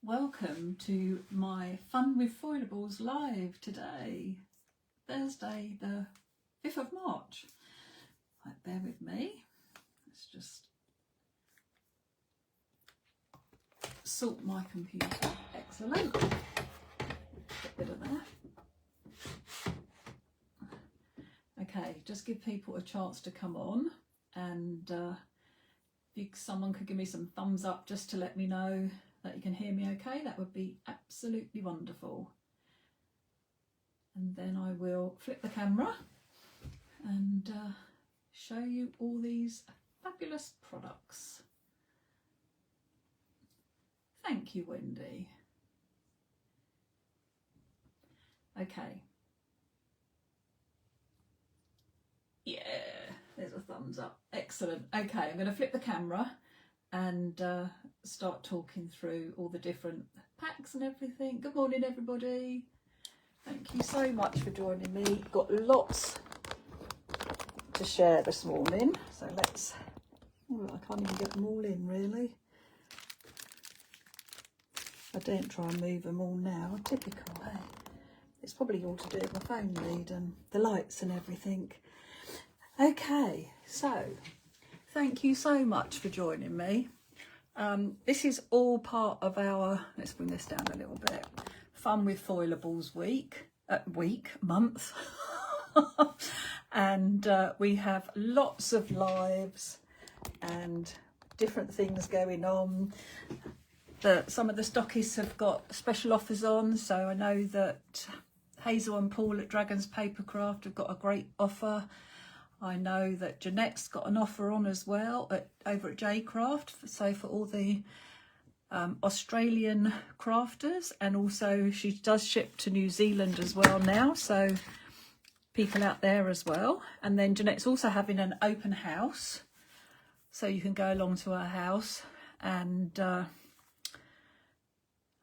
Welcome to my Fun with Foilables live today, Thursday the 5th of March. Right, bear with me. Let's just sort my computer. Excellent. Get rid of that. Okay, just give people a chance to come on, and if someone could give me some thumbs up just to let me know that you can hear me okay, that would be absolutely wonderful. And then I will flip the camera and show you all these fabulous products. Thank you, Wendy. Okay. Yeah, there's a thumbs up. Excellent. Okay, I'm going to flip the camera and start talking through all the different packs and everything. Good morning, everybody. Thank you so much for joining me. Got lots to share this morning, so let's... Oh, I can't even get them all in, really. I don't try and move them all now. Typical, eh? It's probably all to do with my phone lead and the lights and everything. Okay, so thank you so much for joining me. This is all part of our, let's bring this down a little bit, Fun with Foilables month. And we have lots of lives and different things going on. Some of the stockists have got special offers on, so I know that Hazel and Paul at Dragon's Papercraft have got a great offer. I know that Jeanette's got an offer on as well over at J Craft, so for all the Australian crafters, and also she does ship to New Zealand as well now, so people out there as well. And then Jeanette's also having an open house, so you can go along to her house, and I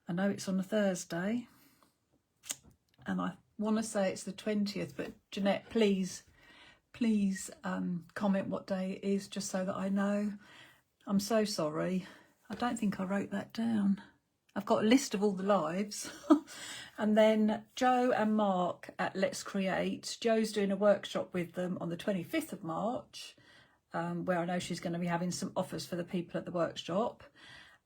know it's on a Thursday, and I want to say it's the 20th, but Jeanette, please comment what day it is, just so that I know. I'm so sorry. I don't think I wrote that down. I've got a list of all the lives. And then Joe and Mark at Let's Create. Joe's doing a workshop with them on the 25th of March, where I know she's going to be having some offers for the people at the workshop.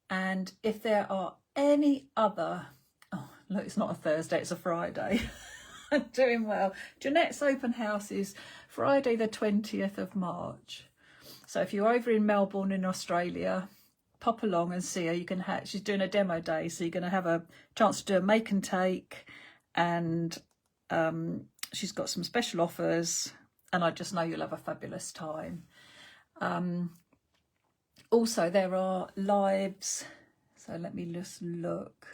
And if there are any other... Oh, look, it's not a Thursday, it's a Friday. I'm doing well. Jeanette's open house is Friday the 20th of March. So if you're over in Melbourne in Australia, pop along and see her. You can she's doing a demo day, so you're going to have a chance to do a make and take, and she's got some special offers, and I just know you'll have a fabulous time. Also, there are lives, so let me just look.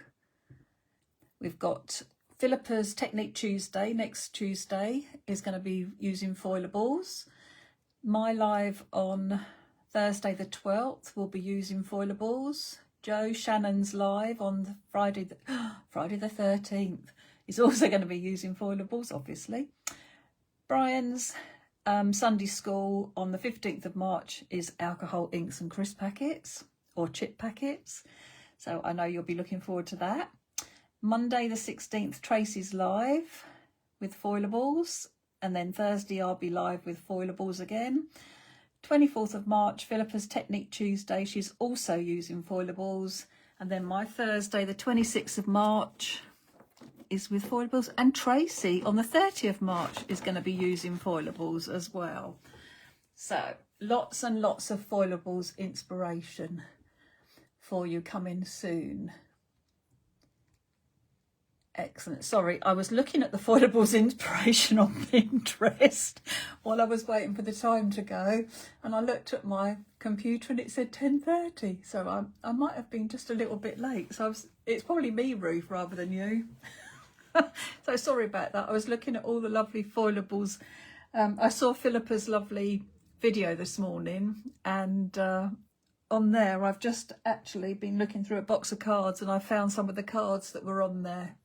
We've got Philippa's Technique Tuesday, next Tuesday, is going to be using foilables. My live on Thursday the 12th will be using foilables. Joe Shannon's live on Friday the 13th is also going to be using foilables, obviously. Brian's Sunday school on the 15th of March is alcohol inks and crisp packets, or chip packets. So I know you'll be looking forward to that. Monday the 16th, Tracy's live with foilables, and then Thursday I'll be live with foilables again. 24th of March, Philippa's Technique Tuesday, she's also using foilables, and then my Thursday the 26th of March is with foilables, and Tracy on the 30th of March is going to be using foilables as well. So lots and lots of foilables inspiration for you coming soon. Excellent. Sorry, I was looking at the foilables inspiration on Pinterest while I was waiting for the time to go, and I looked at my computer and it said 10:30, so I might have been just a little bit late. So it's probably me, Ruth, rather than you. So sorry about that. I was looking at all the lovely foilables. I saw Philippa's lovely video this morning, and on there I've just actually been looking through a box of cards, and I found some of the cards that were on there.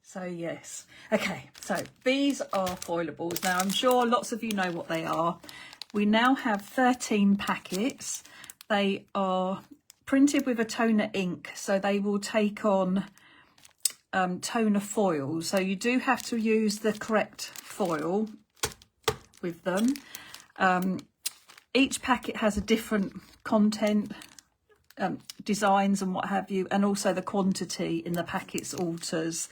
So yes, okay, so these are foilables. Now I'm sure lots of you know what they are. We now have 13 packets. They are printed with a toner ink, so they will take on toner foil. So you do have to use the correct foil with them. Each packet has a different content, designs and what have you, and also the quantity in the packets alters.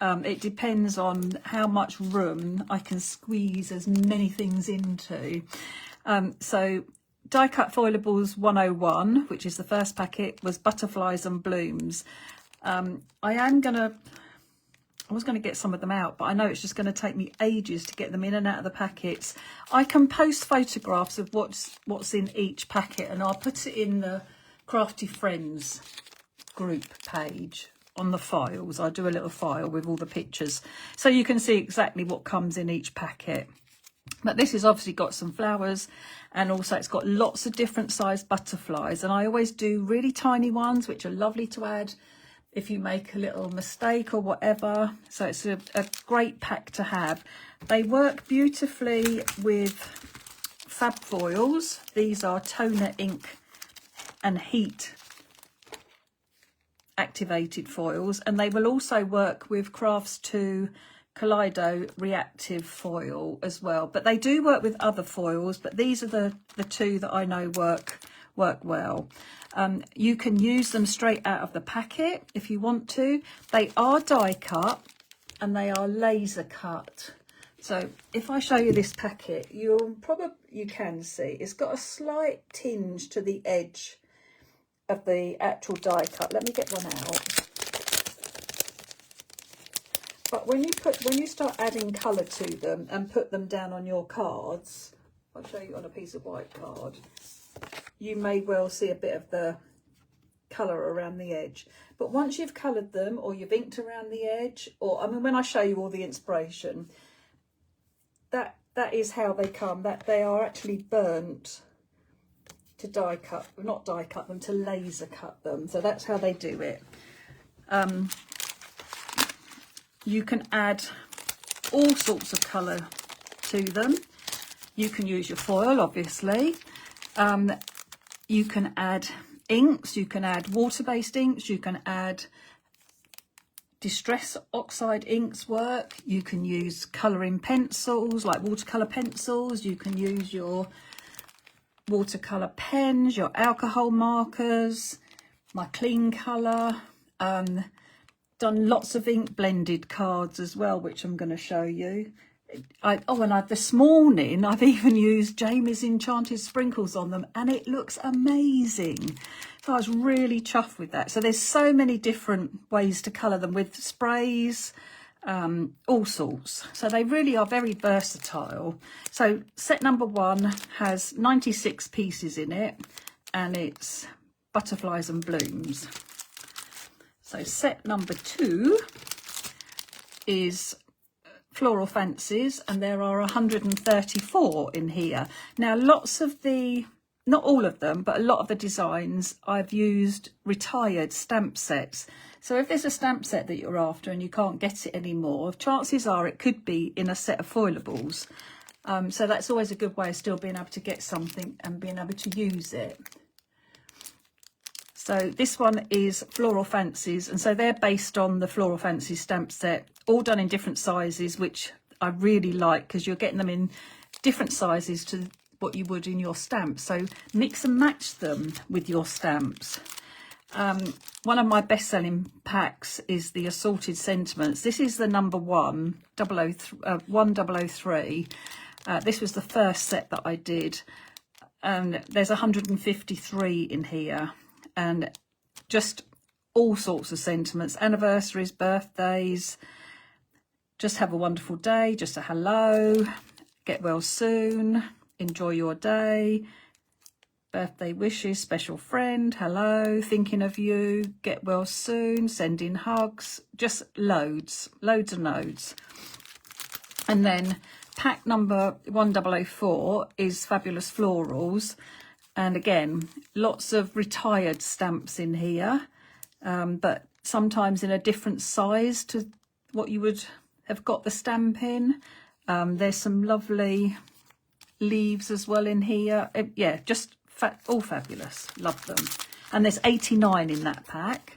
It depends on how much room I can squeeze as many things into. So Die Cut Foilables 101, which is the first packet, was butterflies and blooms. I was going to get some of them out, but I know it's just going to take me ages to get them in and out of the packets. I can post photographs of what's in each packet, and I'll put it in the Crafty Friends group page on the files. I do a little file with all the pictures, so you can see exactly what comes in each packet. But this has obviously got some flowers, and also it's got lots of different sized butterflies, and I always do really tiny ones, which are lovely to add if you make a little mistake or whatever. So it's a great pack to have. They work beautifully with fab foils. These are toner ink and heat activated foils, and they will also work with Crafts 2 Kaleido reactive foil as well. But they do work with other foils, but these are the two that I know work well. You can use them straight out of the packet if you want to. They are die cut and they are laser cut. So if I show you this packet, you can see it's got a slight tinge to the edge of the actual die cut. Let me get one out. But when you start adding colour to them and put them down on your cards, I'll show you on a piece of white card, you may well see a bit of the colour around the edge. But once you've coloured them, or you've inked around the edge, or I mean, when I show you all the inspiration, that is how they come. That they are actually burnt to die cut, not die cut them, to laser cut them. So that's how they do it. You can add all sorts of colour to them. You can use your foil, obviously. You can add inks, you can add water-based inks, you can add distress oxide inks work, you can use colouring pencils like watercolour pencils, you can use your watercolour pens, your alcohol markers, my clean colour, done lots of ink blended cards as well, which I'm going to show you. This morning I've even used Jamie's Enchanted Sprinkles on them, and it looks amazing. So I was really chuffed with that. So there's so many different ways to colour them with sprays, all sorts. So they really are very versatile. So set number 1 has 96 pieces in it, and it's butterflies and blooms. So set number 2 is Floral Fancies, and there are 134 in here. Now, lots of the, not all of them, but a lot of the designs I've used retired stamp sets. So if there's a stamp set that you're after and you can't get it anymore, chances are it could be in a set of foilables. So that's always a good way of still being able to get something and being able to use it. So this one is Floral Fancies, and so they're based on the Floral Fancies stamp set, all done in different sizes, which I really like because you're getting them in different sizes to what you would in your stamps. So mix and match them with your stamps. One of my best-selling packs is the Assorted Sentiments. This is the number 1003. This was the first set that I did, and there's 153 in here. And just all sorts of sentiments, anniversaries, birthdays, just have a wonderful day, just a hello, get well soon, enjoy your day, birthday wishes, special friend, hello, thinking of you, get well soon, sending hugs, just loads and loads. And then pack number 1004 is Fabulous Florals. And again, lots of retired stamps in here, but sometimes in a different size to what you would have got the stamp in. There's some lovely leaves as well in here. Yeah, just all fabulous. Love them. and there's 89 in that pack.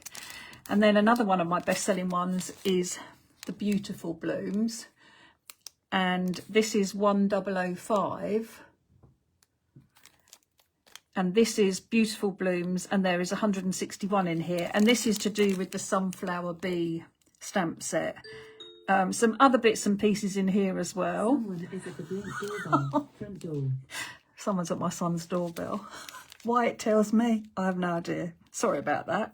And then another one of my best-selling ones is the Beautiful Blooms, and this is 1005, and this is Beautiful Blooms, and there is 161 in here, and this is to do with the Sunflower Bee stamp set. Some other bits and pieces in here as well. Someone is at the doorbell, front door. Someone's at my son's doorbell. Why it tells me, I have no idea. Sorry about that.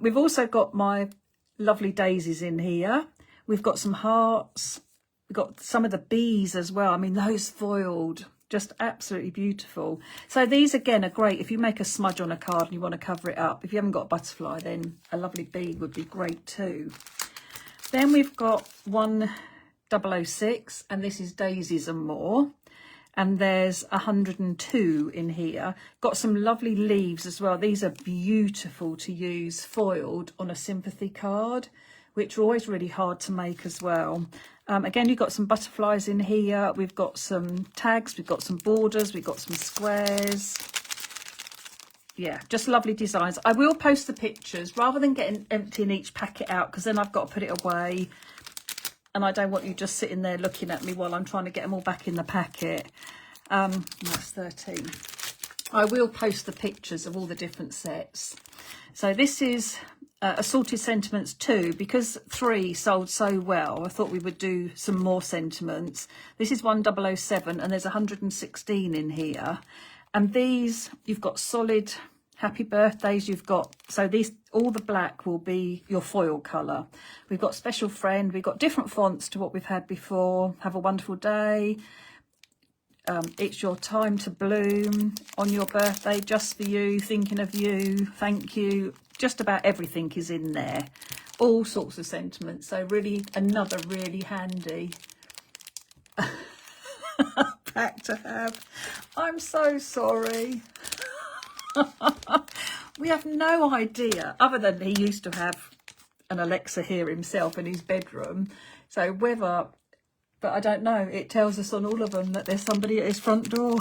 We've also got my lovely daisies in here. We've got some hearts. We've got some of the bees as well. I mean, those foiled, just absolutely beautiful. So these again are great if you make a smudge on a card and you want to cover it up. If you haven't got a butterfly, then a lovely bee would be great too. Then we've got 1006, and this is Daisies and More. And there's 102 in here. Got some lovely leaves as well. These are beautiful to use foiled on a sympathy card, which are always really hard to make as well. Again, you've got some butterflies in here. We've got some tags, we've got some borders, we've got some squares. Yeah, just lovely designs. I will post the pictures rather than emptying each packet out, because then I've got to put it away. And I don't want you just sitting there looking at me while I'm trying to get them all back in the packet. That's 13. I will post the pictures of all the different sets. So this is Assorted Sentiments 2. Because 3 sold so well, I thought we would do some more sentiments. This is 1007, and there's 116 in here. And these, you've got solid happy birthdays, you've got, so these, all the black will be your foil colour. We've got Special Friend, we've got different fonts to what we've had before. Have a Wonderful Day, It's Your Time to Bloom, On Your Birthday, Just For You, Thinking of You, Thank You. Just about everything is in there. All sorts of sentiments. So really, another really handy pack to have. I'm so sorry. We have no idea, other than he used to have an Alexa here himself in his bedroom. So whether, but I don't know, it tells us on all of them that there's somebody at his front door.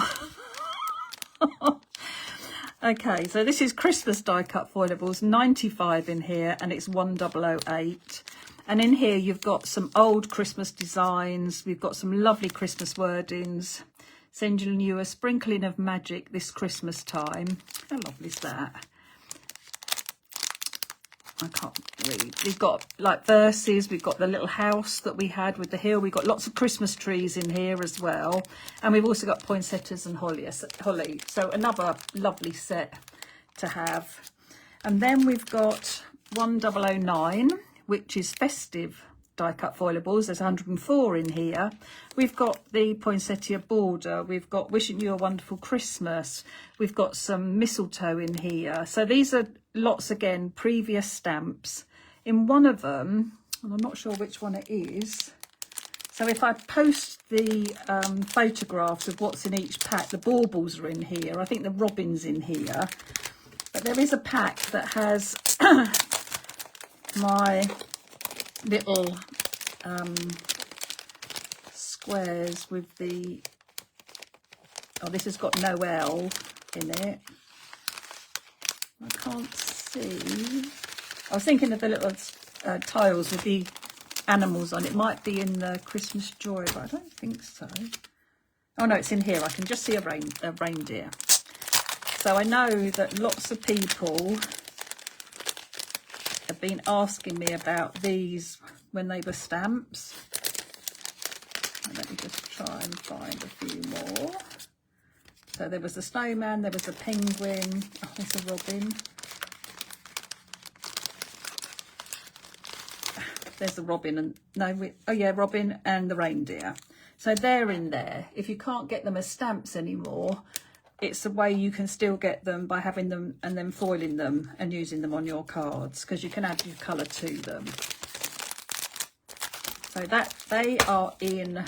Okay, so this is Christmas die cut foilables, 95 in here, and it's 1008. And in here you've got some old Christmas designs. We've got some lovely Christmas wordings. Sending you a sprinkling of magic this Christmas time. How lovely is that? I can't read. We've got like verses. We've got the little house that we had with the hill. We've got lots of Christmas trees in here as well. And we've also got poinsettias and holly. So another lovely set to have. And then we've got 1009, which is festive die cut foilables. There's 104 in here. We've got the poinsettia border. We've got Wishing You a Wonderful Christmas. We've got some mistletoe in here. So these are lots, again, previous stamps. In one of them, and I'm not sure which one it is. So if I post the photographs of what's in each pack, the baubles are in here. I think the robin's in here. But there is a pack that has my little squares with the, oh, this has got Noel in it. I can't see. I was thinking of the little tiles with the animals on. It might be in the Christmas Joy, but I don't think so. Oh no, it's in here. I can just see a reindeer. So I know that lots of people have been asking me about these when they were stamps. Let me just try and find a few more. So there was a snowman, there was a penguin, oh, there's a robin. There's the robin and, no, oh yeah, robin and the reindeer. So they're in there. If you can't get them as stamps anymore, it's a way you can still get them by having them and then foiling them and using them on your cards, because you can add your colour to them. So that they are in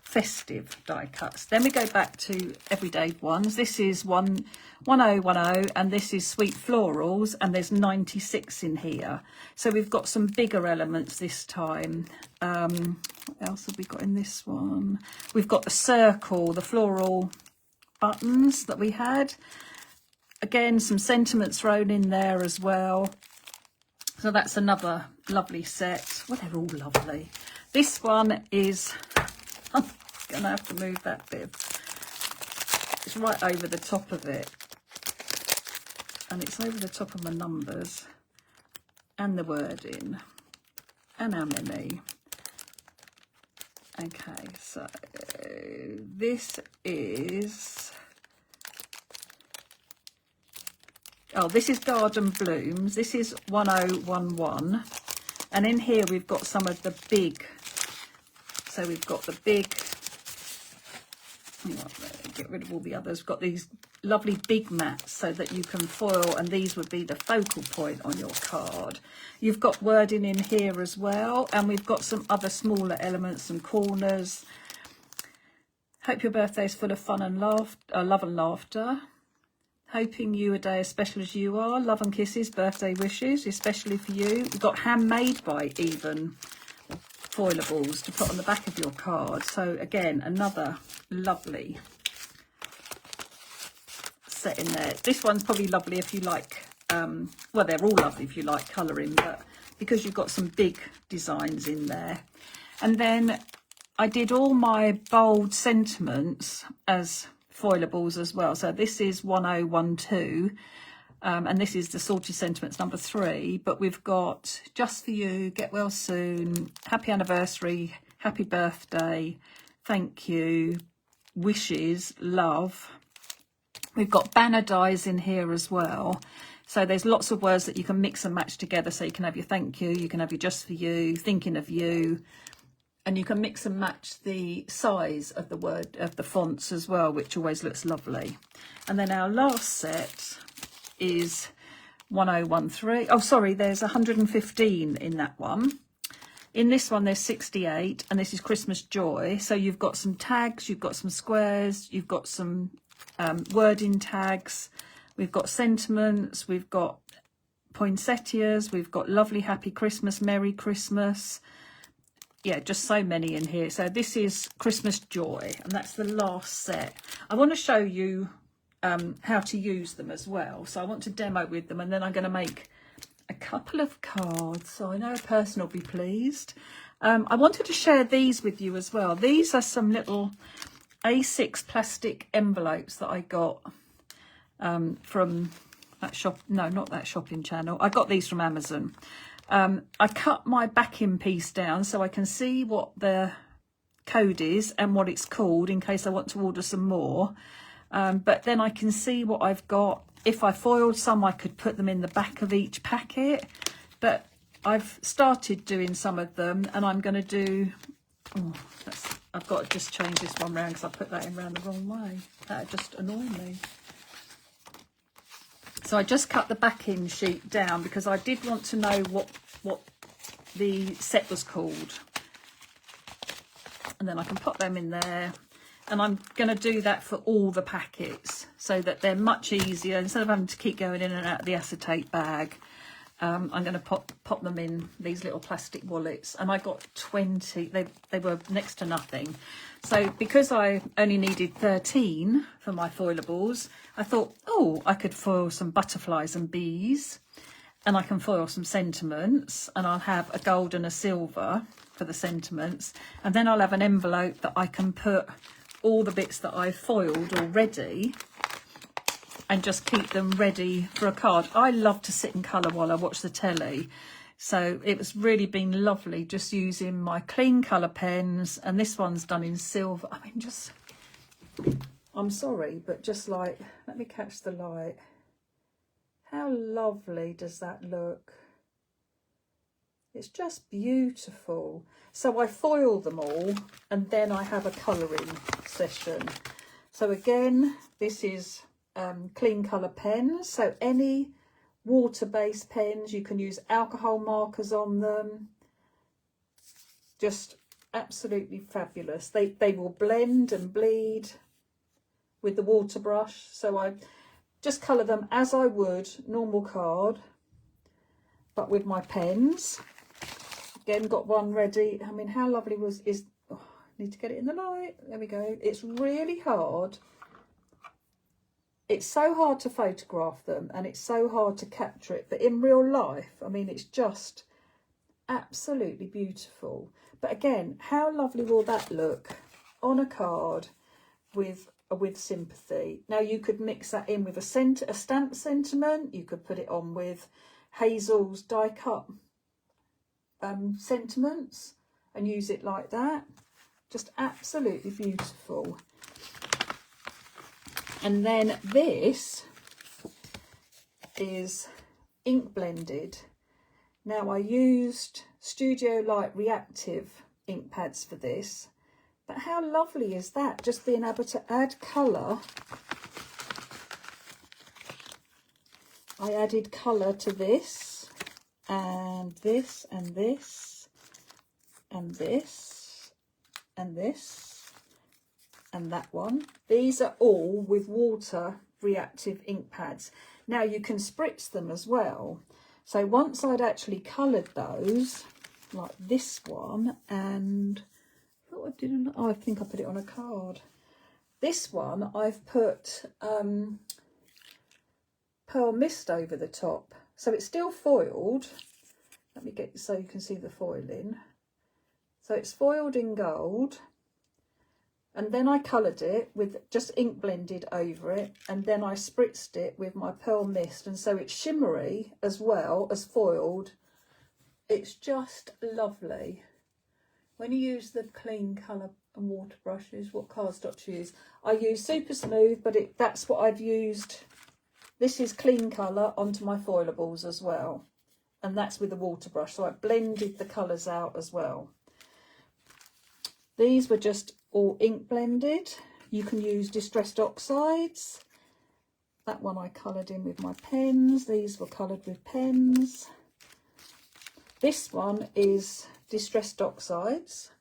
festive die cuts. Then we go back to everyday ones. This is 1010 and this is Sweet Florals, and there's 96 in here. So we've got some bigger elements this time. What else have we got in this one? We've got the circle, the floral buttons that we had. again, some sentiments thrown in there as well. So that's another lovely set. Well, they're all lovely. This one is, I'm going to have to move that bit. It's right over the top of it. And it's over the top of my numbers and the wording and how many. Okay, so this is, oh, this is Garden Blooms. This is 1011. And in here we've got some of the big, so we've got the big, get rid of all the others. We've got these lovely big mats so that you can foil, and these would be the focal point on your card. You've got wording in here as well, and we've got some other smaller elements and corners. Hope your birthday is full of fun and love and laughter. Hoping you a day as special as you are. Love and kisses, birthday wishes, especially for you. We've got handmade by even foilables to put on the back of your card. So again, another lovely set in there. This one's probably lovely if you like, well, they're all lovely if you like colouring, but because you've got some big designs in there. And then I did all my bold sentiments as foilables as well. So this is 1012, and this is the Salty Sentiments number 3, but we've got Just For You, Get Well Soon, Happy Anniversary, Happy Birthday, Thank You, Wishes, Love. We've got banner dies in here as well. So there's lots of words that you can mix and match together. So you can have your thank you, you can have your just for you, thinking of you, and you can mix and match the size of the word, of the fonts as well, which always looks lovely. And then our last set is 1013. Oh, sorry, there's 115 in that one. In this one, there's 68, and this is Christmas Joy. So you've got some tags, you've got some squares, you've got some wording tags, we've got sentiments, we've got poinsettias, we've got lovely happy Christmas, Merry Christmas. Yeah, just so many in here. So this is Christmas Joy, and that's the last set. I want to show you how to use them as well. So I want to demo with them, and then I'm going to make a couple of cards. So I know a person will be pleased. I wanted to share these with you as well. These are some little A6 plastic envelopes that I got from that shop. No, not that shopping channel. I got these from Amazon. I cut my backing piece down so I can see what the code is and what it's called in case I want to order some more. But then I can see what I've got. If I foiled some, I could put them in the back of each packet. But I've started doing some of them, and I'm going to do... Oh, I've got to just change this one round because I put that in round the wrong way. That just annoyed me. So I just cut the backing sheet down because I did want to know what the set was called. And then I can put them in there. And I'm going to do that for all the packets so that they're much easier. Instead of having to keep going in and out of the acetate bag, I'm going to pop them in these little plastic wallets. And I got 20. They were next to nothing. So because I only needed 13 for my foilables, I thought, oh, I could foil some butterflies and bees. And I can foil some sentiments. And I'll have a gold and a silver for the sentiments. And then I'll have an envelope that I can put all the bits that I've foiled already and just keep them ready for a card. I love to sit and colour while I watch the telly, so it was really been lovely just using my clean colour pens, and this one's done in silver. I mean, just, I'm sorry, but just like, let me catch the light. How lovely does that look? It's just beautiful. So I foil them all, and then I have a colouring session. So again, this is clean colour pens. So any water-based pens, you can use alcohol markers on them. Just absolutely fabulous. They will blend and bleed with the water brush. So I just colour them as I would normal card, but with my pens. Again, got one ready. I mean, how lovely is... Oh, I need to get it in the light. There we go. It's really hard it's so hard to photograph them and it's so hard to capture it, but in real life, I mean, it's just absolutely beautiful. But again, how lovely will that look on a card with sympathy? Now you could mix that in with a stamp sentiment. You could put it on with Hazel's die cut sentiments and use it like that. Just absolutely beautiful. And then this is ink blended. Now I used Studio Light Reactive ink pads for this, but how lovely is that? Just being able to add colour. I added colour to this and this and this and this and this and that one. These are all with water reactive ink pads. Now you can spritz them as well. So once I'd actually coloured those, like this one, and I didn't. Oh, I think I put it on a card. This one I've put pearl mist over the top, so it's still foiled. Let me get so you can see the foiling. So it's foiled in gold. And then I coloured it with just ink blended over it, and then I spritzed it with my pearl mist, and so it's shimmery as well as foiled. It's just lovely. When you use the clean colour and water brushes, what cardstock to use? I use Super Smooth, but that's what I've used. This is clean colour onto my foilables as well, and that's with the water brush, so I blended the colours out as well. These were just all ink blended. You can use distressed oxides. That one I coloured in with my pens. These were coloured with pens. This one is distressed oxides.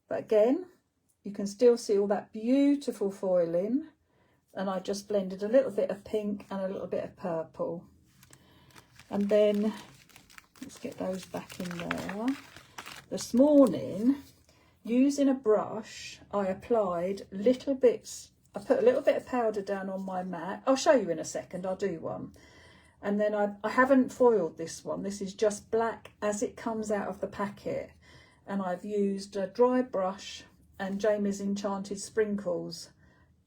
But again, you can still see all that beautiful foiling. And I just blended a little bit of pink and a little bit of purple. And then, let's get those back in there. This morning, using a brush, I applied little bits. I put a little bit of powder down on my mat. I'll show you in a second, I'll do one. And then I haven't foiled this one. This is just black as it comes out of the packet. And I've used a dry brush and Jamie's Enchanted Sprinkles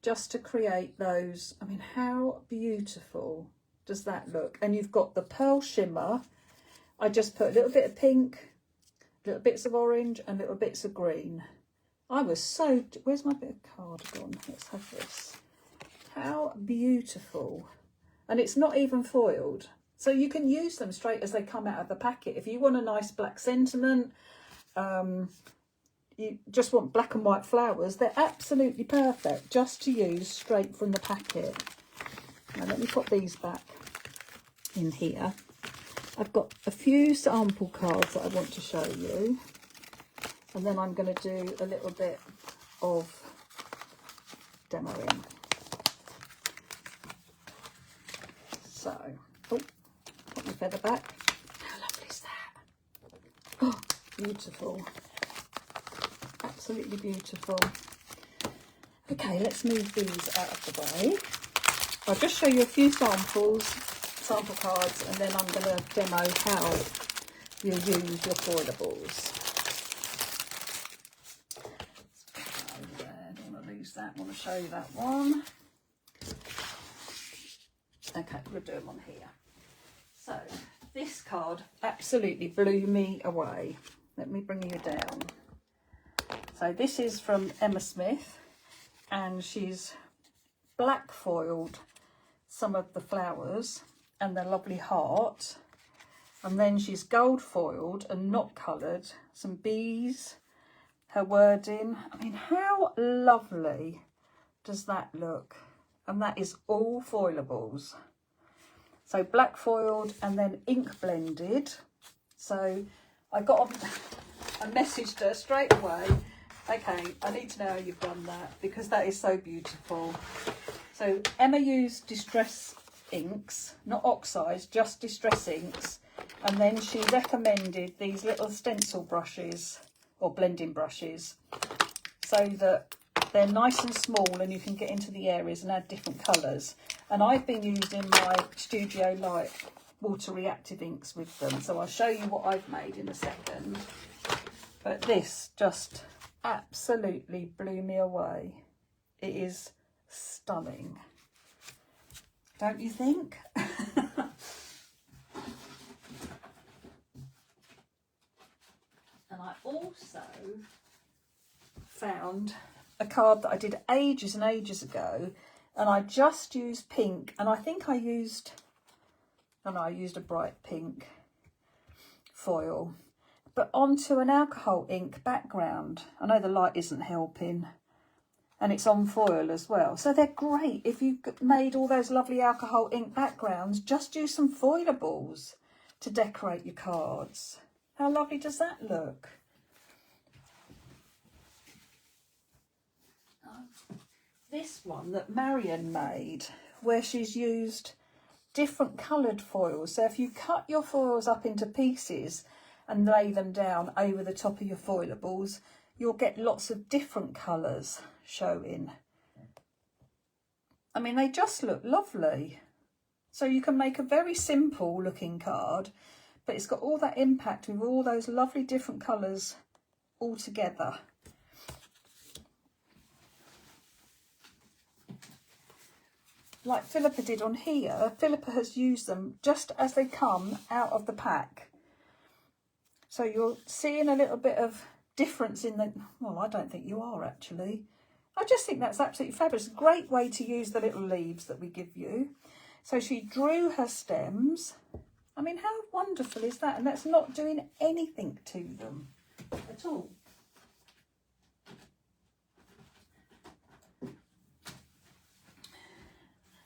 just to create those. I mean, how beautiful does that look? And you've got the pearl shimmer. I just put a little bit of pink, little bits of orange and little bits of green. I was so... Where's my bit of card gone? Let's have this. How beautiful. And it's not even foiled. So you can use them straight as they come out of the packet. If you want a nice black sentiment, you just want black and white flowers, they're absolutely perfect just to use straight from the packet. Now let me put these back in here. I've got a few sample cards that I want to show you, and then I'm going to do a little bit of demoing. So, oh, put my feather back. How lovely is that? Oh, beautiful. Absolutely beautiful. Okay, let's move these out of the way. I'll just show you a few sample cards, and then I'm going to demo how you use your foilables. I don't want to lose that. I want to show you that one. Okay, we'll do them on here. So this card absolutely blew me away. Let me bring you down. So this is from Emma Smith, and she's black foiled some of the flowers and the lovely heart, and then she's gold foiled and not coloured some bees, her wording. I mean, how lovely does that look? And that is all foilables. So black foiled and then ink blended. So I messaged her straight away. Okay, I need to know how you've done that, because that is so beautiful. So Emma used distress inks, not oxides, just distress inks, and then she recommended these little stencil brushes or blending brushes, so that They're nice and small and you can get into the areas and add different colours. And I've been using my Studio Light water reactive inks with them. So I'll show you what I've made in a second. But this just absolutely blew me away. It is stunning. Don't you think? And I also found a card that I did ages and ages ago, and I just used pink, and I think I used a bright pink foil, but onto an alcohol ink background. I know the light isn't helping, and it's on foil as well, so they're great. If you've made all those lovely alcohol ink backgrounds, just use some foilables to decorate your cards. How lovely does that look? This one that Marion made, where she's used different coloured foils. So if you cut your foils up into pieces and lay them down over the top of your foilables, you'll get lots of different colours showing. I mean, they just look lovely. So you can make a very simple looking card, but it's got all that impact with all those lovely different colours all together. Like Philippa did on here, Philippa has used them just as they come out of the pack. So you're seeing a little bit of difference in the, well, I don't think you are actually. I just think that's absolutely fabulous. Great way to use the little leaves that we give you. So she drew her stems. I mean, how wonderful is that? And that's not doing anything to them at all.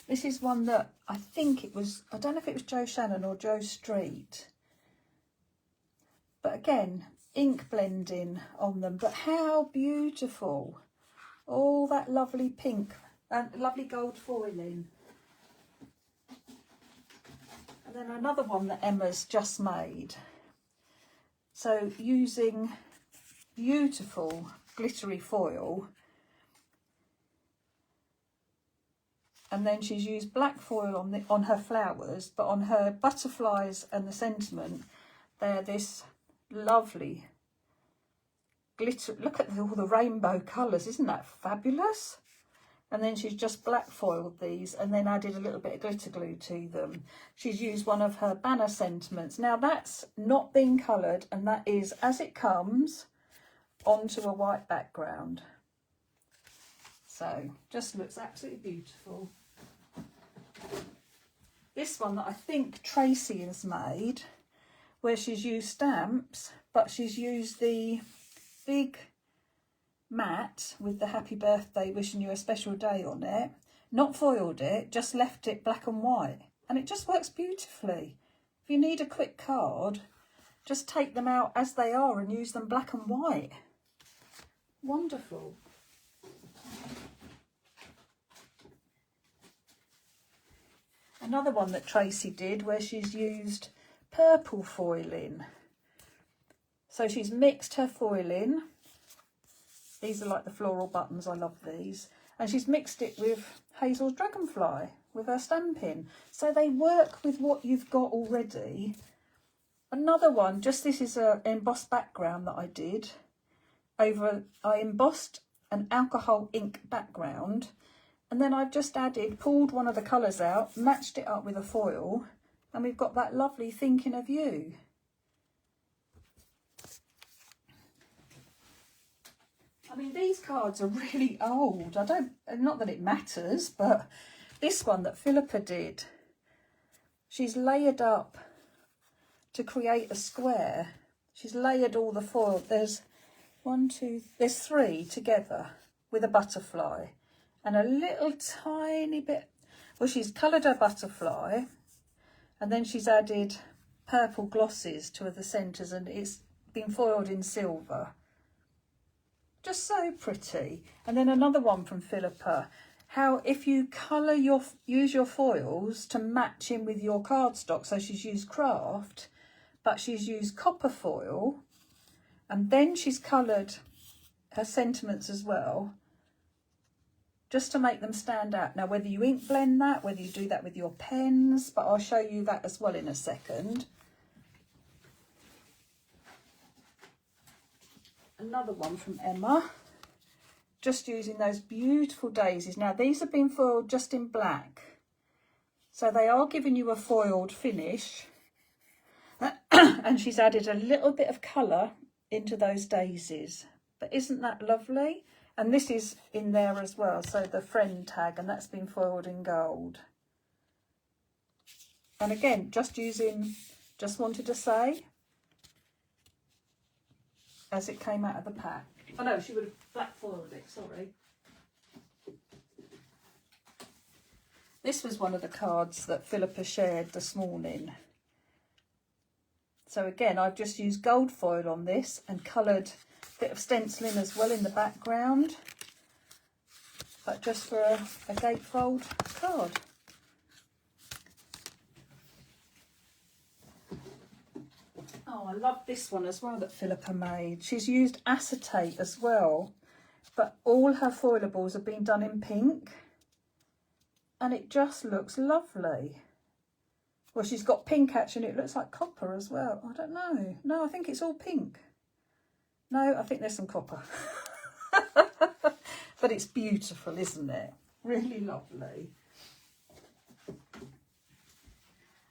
This is one that I think it was, I don't know if it was Joe Shannon or Joe Street. But again, ink blending on them. But how beautiful. All that lovely pink and lovely gold foiling. And then another one that Emma's just made. So using beautiful glittery foil. And then she's used black foil on her flowers, but on her butterflies and the sentiment, they're this lovely glitter. Look at all the rainbow colours, isn't that fabulous? And then she's just black foiled these and then added a little bit of glitter glue to them. She's used one of her banner sentiments. Now that's not been coloured, and that is as it comes onto a white background. So just looks absolutely beautiful. This one that I think Tracy has made, where she's used stamps, but she's used the big mat with the happy birthday, wishing you a special day on it, not foiled it, just left it black and white, and it just works beautifully. If you need a quick card, just take them out as they are and use them black and white. Wonderful. Another one that Tracy did, where she's used purple foiling. So she's mixed her foiling. These are like the floral buttons, I love these. And she's mixed it with Hazel's Dragonfly, with her stamping. So they work with what you've got already. Another one, just this is an embossed background that I did. I embossed an alcohol ink background. And then I've just pulled one of the colours out, matched it up with a foil, and we've got that lovely thinking of you. I mean, these cards are really old. Not that it matters, but this one that Philippa did, she's layered up to create a square. She's layered all the foil. There's there's 3 together with a butterfly. And a little tiny bit, well, she's coloured her butterfly, and then she's added purple glosses to the centres, and it's been foiled in silver. Just so pretty. And then another one from Philippa, how if you use your foils to match in with your cardstock. So she's used craft, but she's used copper foil, and then she's coloured her sentiments as well. just to make them stand out. Now, whether you ink blend that, whether you do that with your pens, but I'll show you that as well in a second. Another one from Emma, just using those beautiful daisies. Now, these have been foiled just in black, so they are giving you a foiled finish. And she's added a little bit of colour into those daisies. But isn't that lovely? And this is in there as well, so the friend tag, and that's been foiled in gold. And again, just wanted to say, as it came out of the pack. Oh no, she would have black foiled it, sorry. This was one of the cards that Philippa shared this morning. So again, I've just used gold foil on this and coloured a bit of stenciling as well in the background, but just for a gatefold card. Oh, I love this one as well that Philippa made. She's used acetate as well, but all her foilables have been done in pink, and it just looks lovely. Well, she's got pink actually, and it looks like copper as well. I don't know. No, I think it's all pink. No, I think there's some copper. But it's beautiful, isn't it? Really lovely.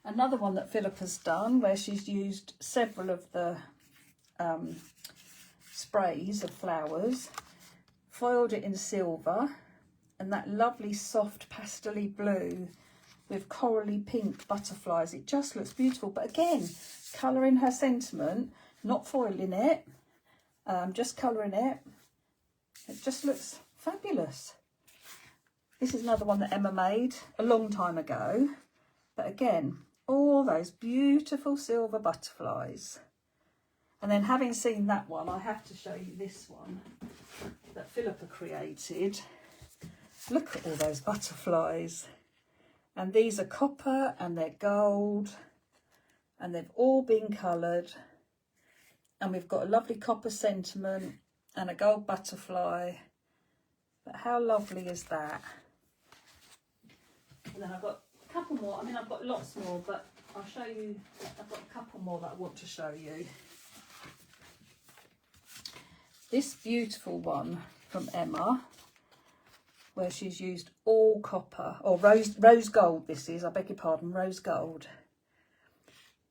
Another one that Philippa's done, where she's used several of the sprays of flowers, foiled it in silver, and that lovely soft pastel-y blue with corally pink butterflies. It just looks beautiful. But again, colouring her sentiment, not foiling it, just colouring it. It just looks fabulous. This is another one that Emma made a long time ago. But again, all those beautiful silver butterflies. And then having seen that one, I have to show you this one that Philippa created. Look at all those butterflies. And these are copper and they're gold, and they've all been coloured. And we've got a lovely copper sentiment and a gold butterfly. But how lovely is that? And then I've got a couple more. I mean, I've got lots more, but I'll show you. I've got a couple more that I want to show you. This beautiful one from Emma, where she's used all copper, or rose gold this is, I beg your pardon, rose gold.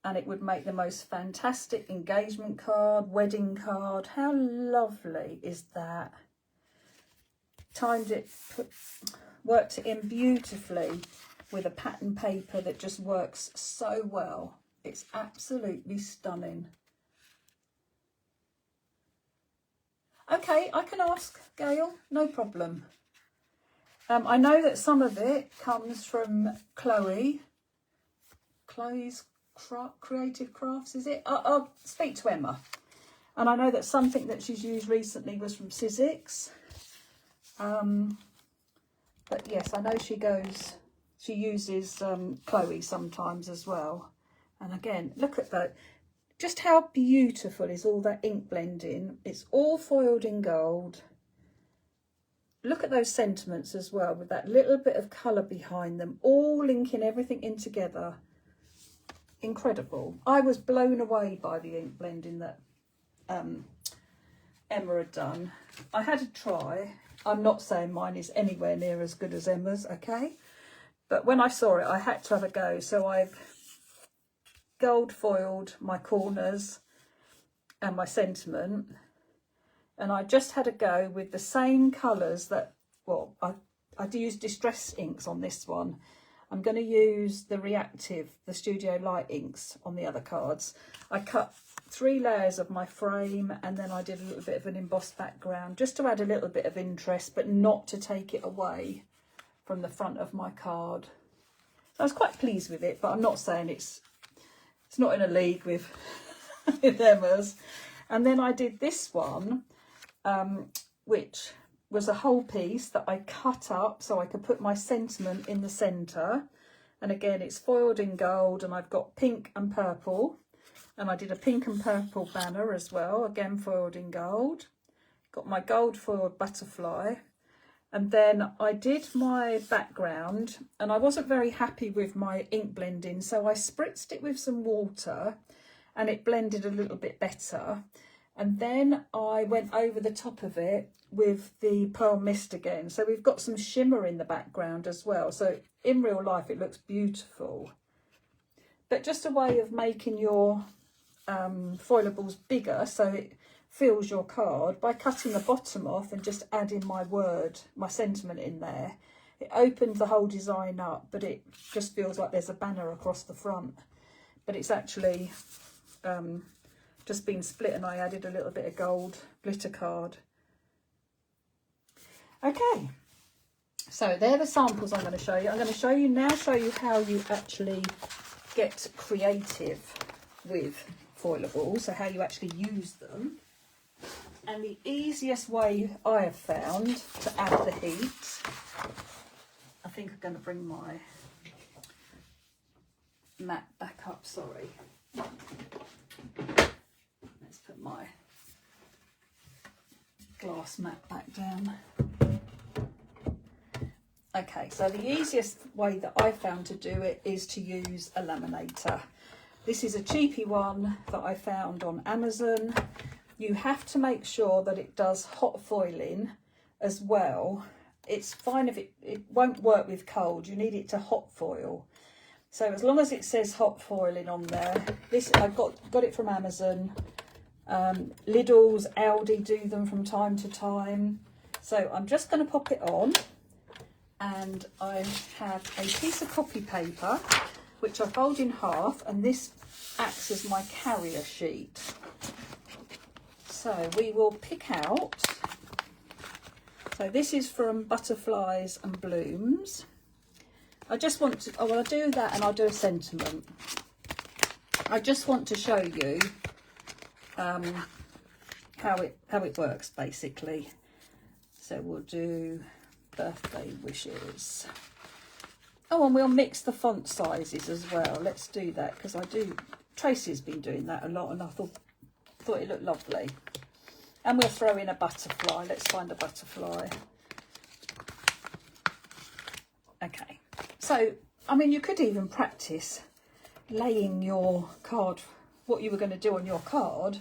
And it would make the most fantastic engagement card, wedding card. How lovely is that? Timed it, worked it in beautifully with a pattern paper that just works so well. It's absolutely stunning. Okay, I can ask Gail, no problem. I know that some of it comes from Chloe's Creative Crafts, is it? I'll speak to Emma. And I know that something that she's used recently was from Sizzix. But yes, I know she uses Chloe sometimes as well. And again, look at that. Just how beautiful is all that ink blending. It's all foiled in gold. Look at those sentiments as well, with that little bit of colour behind them, all linking everything in together. Incredible. I was blown away by the ink blending that Emma had done. I had a try. I'm not saying mine is anywhere near as good as Emma's, okay? But when I saw it, I had to have a go. So I've gold foiled my corners and my sentiment. And I just had a go with the same colours that, well, I do use distress inks on this one. I'm going to use the reactive, the Studio Light inks on the other cards. I cut 3 layers of my frame, and then I did a little bit of an embossed background just to add a little bit of interest, but not to take it away from the front of my card. So I was quite pleased with it, but I'm not saying it's not in a league with, with Emma's. And then I did this one, which was a whole piece that I cut up so I could put my sentiment in the centre. And again, it's foiled in gold, and I've got pink and purple. And I did a pink and purple banner as well, again foiled in gold. Got my gold foiled butterfly. And then I did my background and I wasn't very happy with my ink blending, so I spritzed it with some water and it blended a little bit better. And then I went over the top of it with the Pearl Mist again. So we've got some shimmer in the background as well. So in real life it looks beautiful. But just a way of making your foilables bigger so it fills your card by cutting the bottom off and just adding my word, my sentiment in there. It opens the whole design up, but it just feels like there's a banner across the front. But it's actually just been split, and I added a little bit of gold glitter card. Okay, so they're the samples I'm going to show you. I'm going to show you how you actually get creative with foilables, so how you actually use them. And the easiest way I have found to add the heat, I think I'm going to bring my mat back up, sorry. Let's put my glass mat back down. Okay, so the easiest way that I found to do it is to use a laminator. This is a cheapy one that I found on Amazon. You have to make sure that it does hot foiling as well. It's fine if it won't work with cold. You need it to hot foil. So as long as it says hot foiling on there, this I got it from Amazon. Lidl's, Aldi do them from time to time. So I'm just going to pop it on, and I have a piece of copy paper which I fold in half, and this acts as my carrier sheet. So we will pick out, so this is from Butterflies and Blooms. I just want to, I'll do that and I'll do a sentiment. I just want to show you how it works basically. So we'll do birthday wishes. Oh, and we'll mix the font sizes as well. Let's do that, because Tracy's been doing that a lot, and I thought it looked lovely. And we'll throw in a butterfly. Let's find a butterfly. Okay, so I mean, you could even practice laying your card, what you were going to do on your card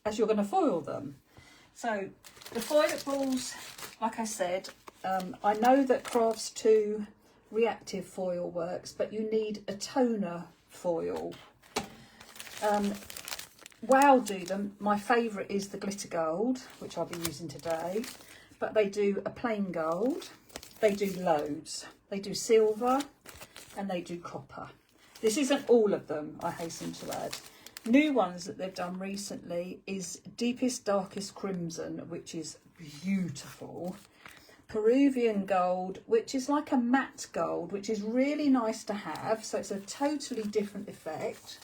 as you're going to foil them. So the foilables, like I said, I know that Crafts 2 reactive foil works, but you need a toner foil. Wow do them. My favourite is the glitter gold, which I'll be using today, but they do a plain gold, they do loads, they do silver, and they do copper. This isn't all of them, I hasten to add. New ones that they've done recently is Deepest Darkest Crimson, which is beautiful. Peruvian gold, which is like a matte gold, which is really nice to have, so it's a totally different effect.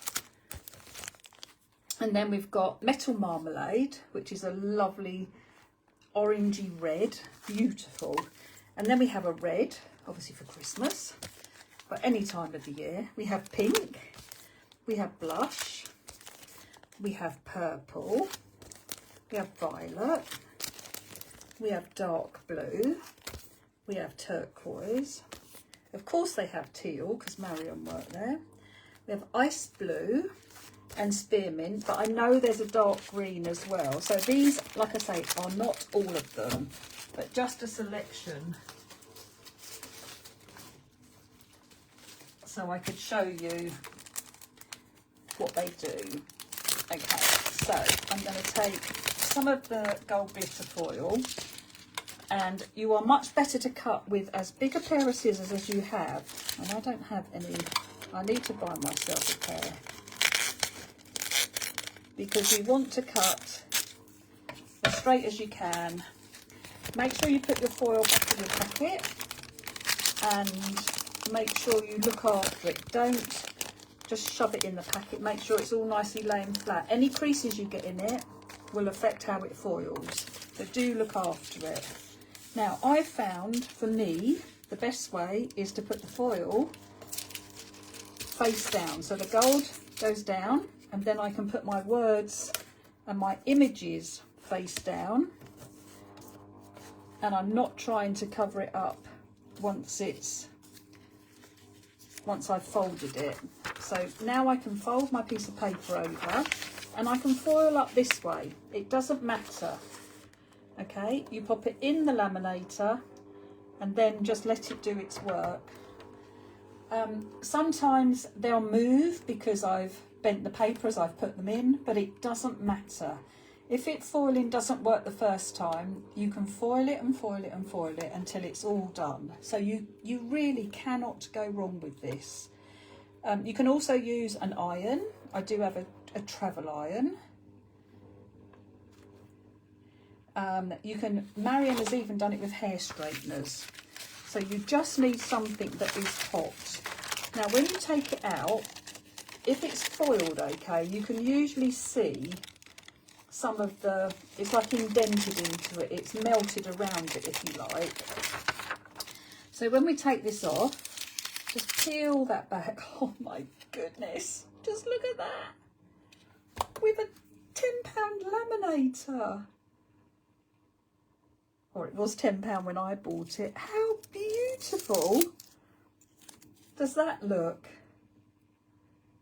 And then we've got Metal Marmalade, which is a lovely orangey red, beautiful. And then we have a red, obviously for Christmas, but any time of the year. We have pink, we have blush, we have purple, we have violet, we have dark blue, we have turquoise. Of course they have teal, because Marion worked there. We have ice blue and spearmint, but I know there's a dark green as well. So these, like I say, are not all of them, but just a selection. So I could show you what they do. Okay, so I'm going to take some of the gold glitter foil, and you are much better to cut with as big a pair of scissors as you have. And I don't have any, I need to buy myself a pair, because you want to cut as straight as you can. Make sure you put your foil back in your packet, and make sure you look after it. Don't just shove it in the packet. Make sure it's all nicely laying flat. Any creases you get in it will affect how it foils, so do look after it. Now, I found, for me, the best way is to put the foil face down, so the gold goes down, and then I can put my words and my images face down, and I'm not trying to cover it up once I've folded it. So now I can fold my piece of paper over and I can foil up this way. It doesn't matter. Okay, you pop it in the laminator and then just let it do its work. Sometimes they'll move because I've bent the paper as I've put them in, but it doesn't matter. If foiling doesn't work the first time, you can foil it and foil it and foil it until it's all done. So you really cannot go wrong with this. You can also use an iron. I do have a travel iron. Marion has even done it with hair straighteners. So you just need something that is hot. Now when you take it out, if it's foiled okay, you can usually see some of it's like indented into it, it's melted around it if you like. So when we take this off, just peel that back. Oh my goodness, just look at that. With a £10 laminator. Or it was £10 when I bought it. How beautiful does that look?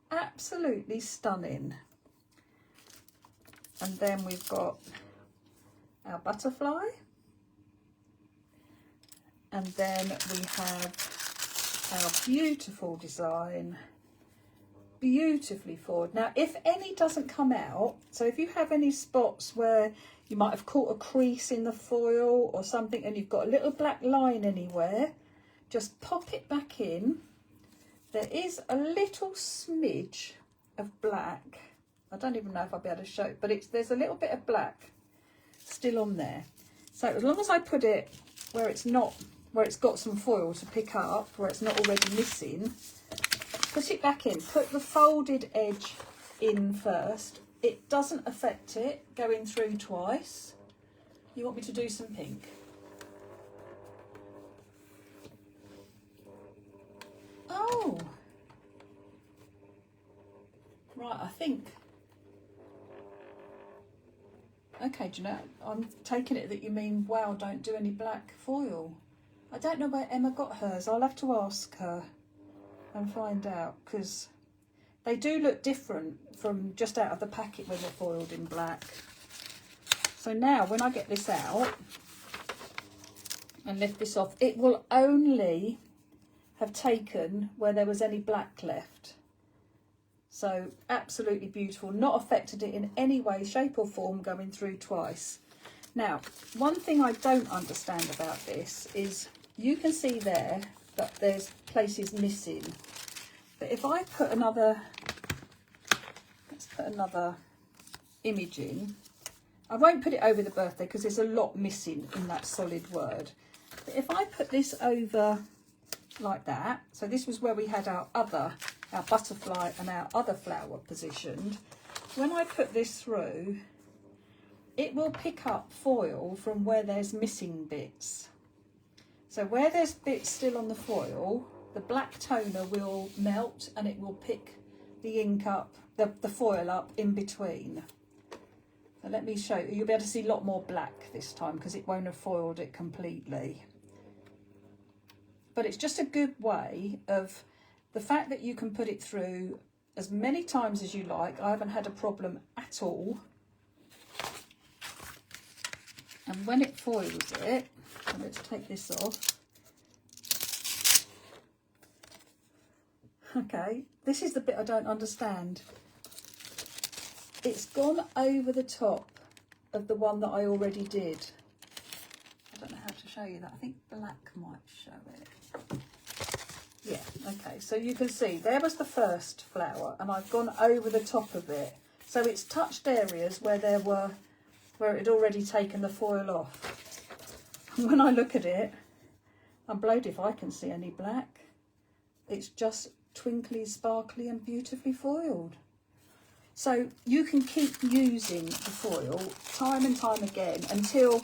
Absolutely stunning. And then we've got our butterfly. And then we have our beautiful design, beautifully foiled. Now, if any doesn't come out, so if you have any spots where you might have caught a crease in the foil or something and you've got a little black line anywhere, just pop it back in. There is a little smidge of black. I don't even know if I'll be able to show it, but there's a little bit of black still on there. So as long as I put it where it's got some foil to pick up, where it's not already missing, put it back in. Put the folded edge in first. It doesn't affect it going through twice. You want me to do some pink? Oh, right, I think. Okay, do you know, I'm taking it that you mean, wow, don't do any black foil. I don't know where Emma got hers. I'll have to ask her and find out, because they do look different from just out of the packet when they're foiled in black. So now when I get this out and lift this off, it will only have taken where there was any black left. So absolutely beautiful, not affected it in any way, shape or form going through twice. Now, one thing I don't understand about this is you can see there that there's places missing. But if I put another, let's put another image in. I won't put it over the birthday because there's a lot missing in that solid word. But if I put this over like that, so this was where we had our butterfly and our other flower positioned. When I put this through, it will pick up foil from where there's missing bits. So where there's bits still on the foil, the black toner will melt and it will pick the ink up, the foil up in between. So let me show you. You'll be able to see a lot more black this time because it won't have foiled it completely. But it's just a good way of the fact that you can put it through as many times as you like. I haven't had a problem at all. And when it foils it, so let's take this off. Okay, this is the bit I don't understand. It's gone over the top of the one that I already did. I don't know how to show you that. I think black might show it. Yeah, okay, so you can see there was the first flower and I've gone over the top of it. So it's touched areas where it had already taken the foil off. And when I look at it, I'm blowed if I can see any black. It's just twinkly, sparkly and beautifully foiled. So you can keep using the foil time and time again until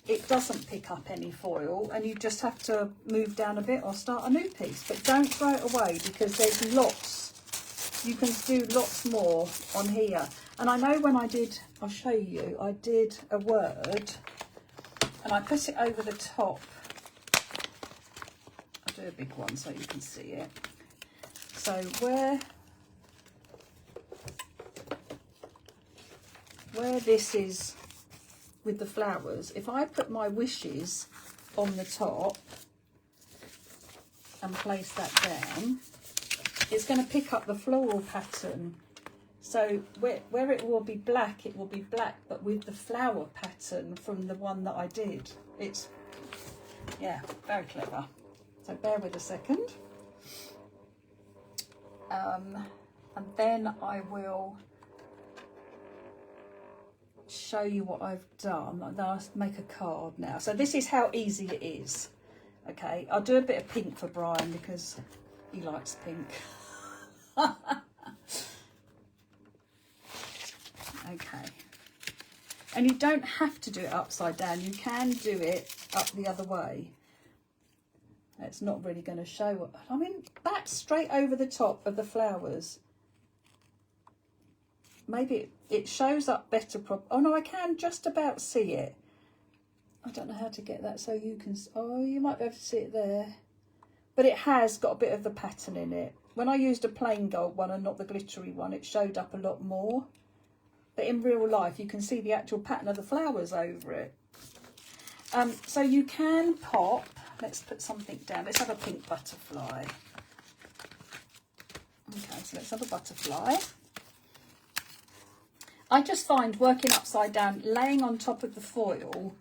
it doesn't pick up any foil and you just have to move down a bit or start a new piece. But don't throw it away because there's lots. You can do lots more on here. And I know when I did, I'll show you, I did a word and I put it over the top. I'll do a big one so you can see it. So where this is with the flowers, if I put my wishes on the top and place that down, it's going to pick up the floral pattern. So where it will be black, it will be black, but with the flower pattern from the one that I did. It's, yeah, very clever. So bear with a second. And then I will show you what I've done. Then I'll make a card now. So this is how easy it is. Okay, I'll do a bit of pink for Brian because he likes pink. Okay, and you don't have to do it upside down. You can do it up the other way. It's not really going to show. I mean, that's straight over the top of the flowers. Maybe it shows up better. Oh no, I can just about see it. I don't know how to get that so you can. Oh, you might be able to see it there. But it has got a bit of the pattern in it. When I used a plain gold one and not the glittery one, it showed up a lot more. But in real life, you can see the actual pattern of the flowers over it. So you can pop. Let's put something down. Let's have a pink butterfly. Okay, so let's have a butterfly. I just find working upside down, laying on top of the foil,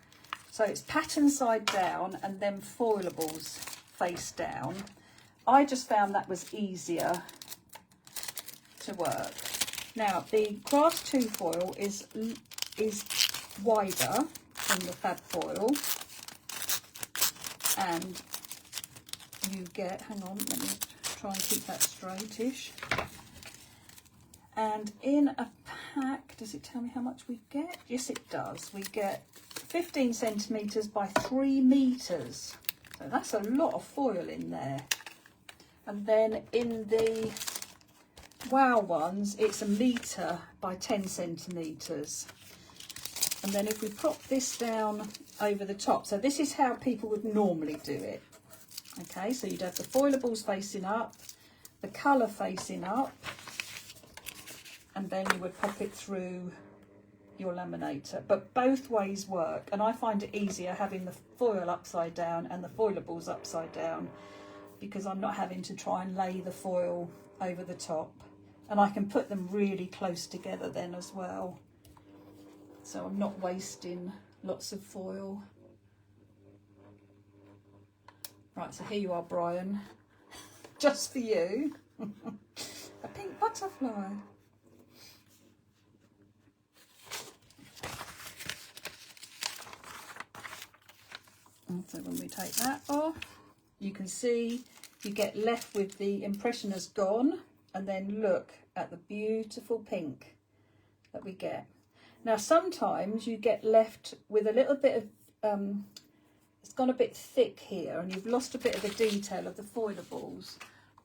so it's pattern side down and then foilables face down. I just found that was easier to work. Now the Craft 2 foil is wider than the Fab foil, and you get, hang on, let me try and keep that straightish. And in a pack, does it tell me how much we get? Yes, it does. We get 15 centimetres by 3 metres. So that's a lot of foil in there. And then in the Wow ones, it's 1 metre by 10 centimetres. And then if we prop this down over the top, so this is how people would normally do it. Okay, so you'd have the foilables facing up, the colour facing up, and then you would pop it through your laminator. But both ways work, and I find it easier having the foil upside down and the foilables upside down, because I'm not having to try and lay the foil over the top, and I can put them really close together then as well, so I'm not wasting lots of foil. Right, so here you are, Brian, just for you. A pink butterfly. And so when we take that off, you can see you get left with the impression has gone, and then look at the beautiful pink that we get. Now sometimes you get left with a little bit of, it's gone a bit thick here and you've lost a bit of the detail of the foilables.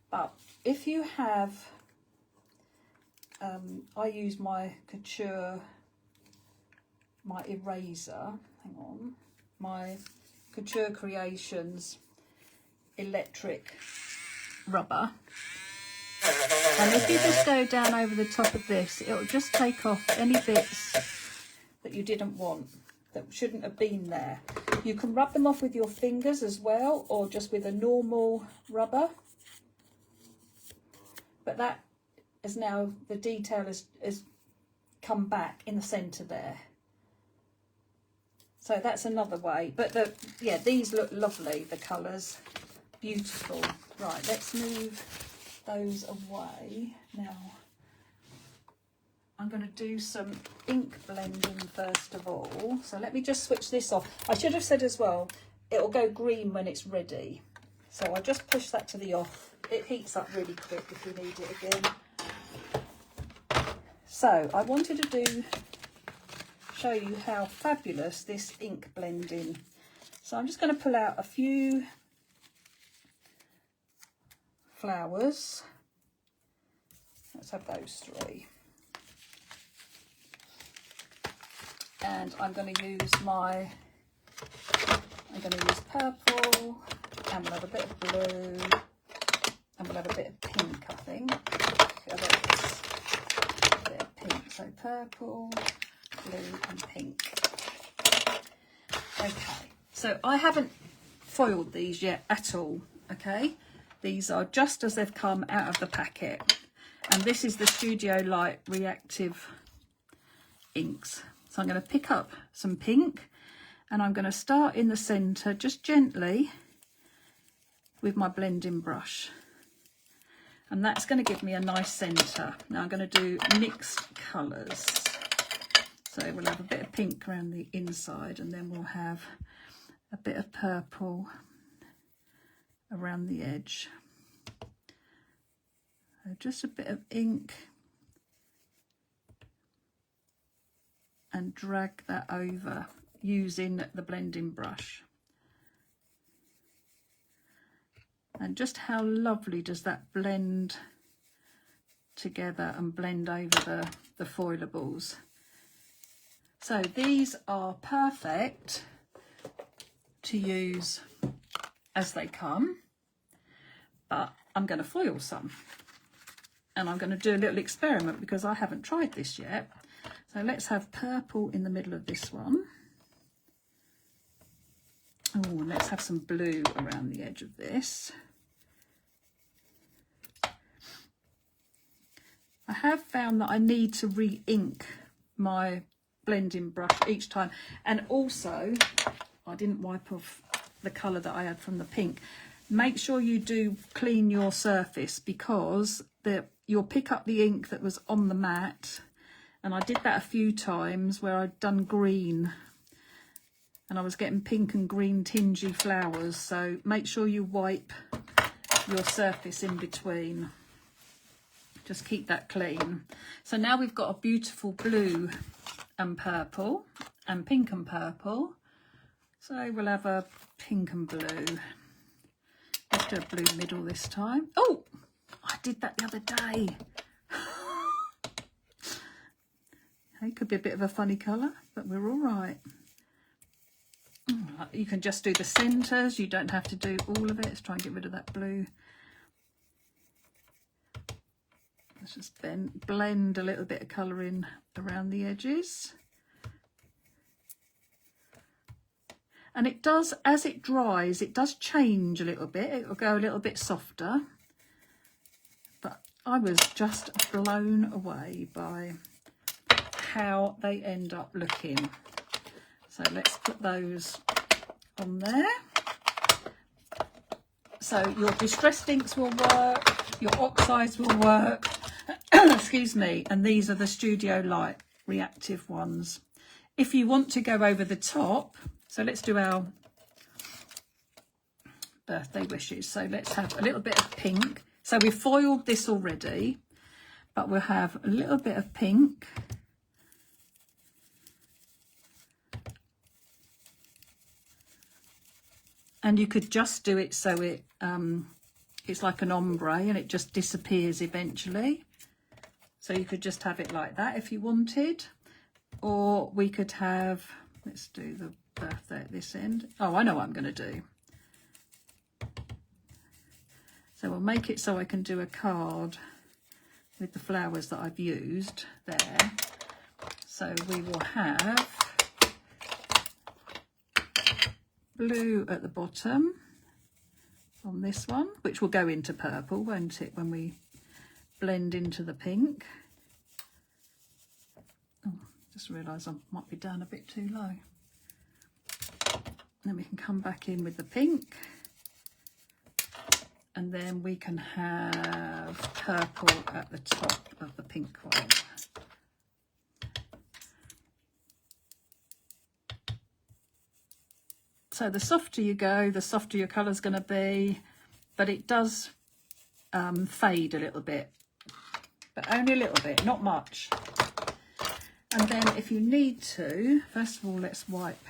But if you have, I use my Couture, my eraser, hang on, my Couture Creations electric rubber, and if you just go down over the top of this, it'll just take off any bits that you didn't want, that shouldn't have been there. You can rub them off with your fingers as well, or just with a normal rubber, but that is now, the detail has come back in the centre there. So that's another way. But yeah, these look lovely, the colours, beautiful. Right, let's move those away. Now I'm going to do some ink blending first of all. So let me just switch this off. I should have said as well, it'll go green when it's ready. So I just push that to the off. It heats up really quick if you need it again. So I wanted to show you how fabulous this ink blending. So I'm just going to pull out a few flowers. Let's have those 3. And I'm going to use my I'm going to use purple, and we'll have a bit of blue, and we'll have a bit of pink, I think. A bit of pink, so purple, blue and pink. Okay, so I haven't foiled these yet at all, okay? These are just as they've come out of the packet. And this is the Studio Light Reactive inks. So I'm going to pick up some pink, and I'm going to start in the centre just gently with my blending brush. And that's going to give me a nice centre. Now I'm going to do mixed colours. So we'll have a bit of pink around the inside, and then we'll have a bit of purple around the edge. So just a bit of ink, and drag that over using the blending brush. And just how lovely does that blend together and blend over the foilables. So these are perfect to use as they come, but I'm going to foil some, and I'm going to do a little experiment because I haven't tried this yet. So let's have purple in the middle of this one. Oh, and let's have some blue around the edge of this. I have found that I need to re-ink my blending brush each time, and also I didn't wipe off the colour that I had from the pink. Make sure you do clean your surface, because you'll pick up the ink that was on the mat, and I did that a few times where I'd done green and I was getting pink and green tingy flowers. So make sure you wipe your surface in between. Just keep that clean. So now we've got a beautiful blue and purple and pink and purple. So we'll have a pink and blue. Let's do a blue middle this time. Oh, I did that the other day. It could be a bit of a funny colour, but we're all right. You can just do the centres. You don't have to do all of it. Let's try and get rid of that blue. Let's just blend a little bit of colour in around the edges. And it does, as it dries, it does change a little bit. It will go a little bit softer. But I was just blown away by how they end up looking. So let's put those on there. So your distressed inks will work, your oxides will work, excuse me, and these are the Studio Light Reactive ones. If you want to go over the top, so let's do our birthday wishes. So let's have a little bit of pink. So we've foiled this already, but we'll have a little bit of pink. And you could just do it so it's like an ombre and it just disappears eventually. So you could just have it like that if you wanted. Or we could have, let's do the birthday at this end. Oh, I know what I'm going to do. So we'll make it so I can do a card with the flowers that I've used there. So we will have blue at the bottom on this one, which will go into purple, won't it, when we blend into the pink. Oh, just realised I might be down a bit too low. Then we can come back in with the pink, and then we can have purple at the top of the pink one. So the softer you go, the softer your colour's going to be, but it does fade a little bit, but only a little bit, not much. And then if you need to, first of all, let's wipe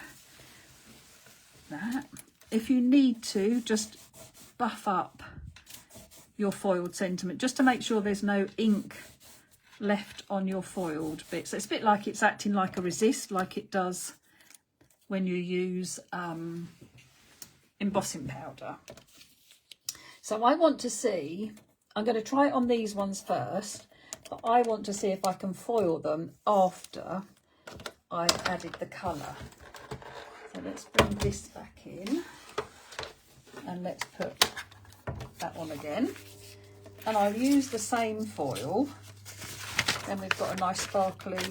that. If you need to, just buff up your foiled sentiment, just to make sure there's no ink left on your foiled bits. So it's a bit like it's acting like a resist, like it does when you use embossing powder. So I want to see, I'm going to try it on these ones first, but I want to see if I can foil them after I've added the colour. So let's bring this back in and let's put that on again. And I'll use the same foil. Then we've got a nice sparkly.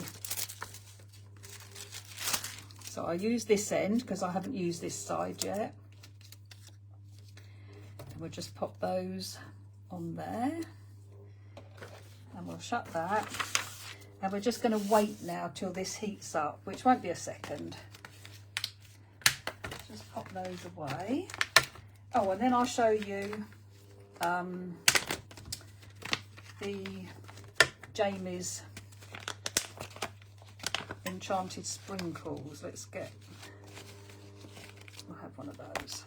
So I use this end because I haven't used this side yet. And we'll just pop those on there. And we'll shut that. And we're just going to wait now till this heats up, which won't be a second. Just pop those away. Oh, and then I'll show you the Jamie's Enchanted Sprinkles. We'll have one of those.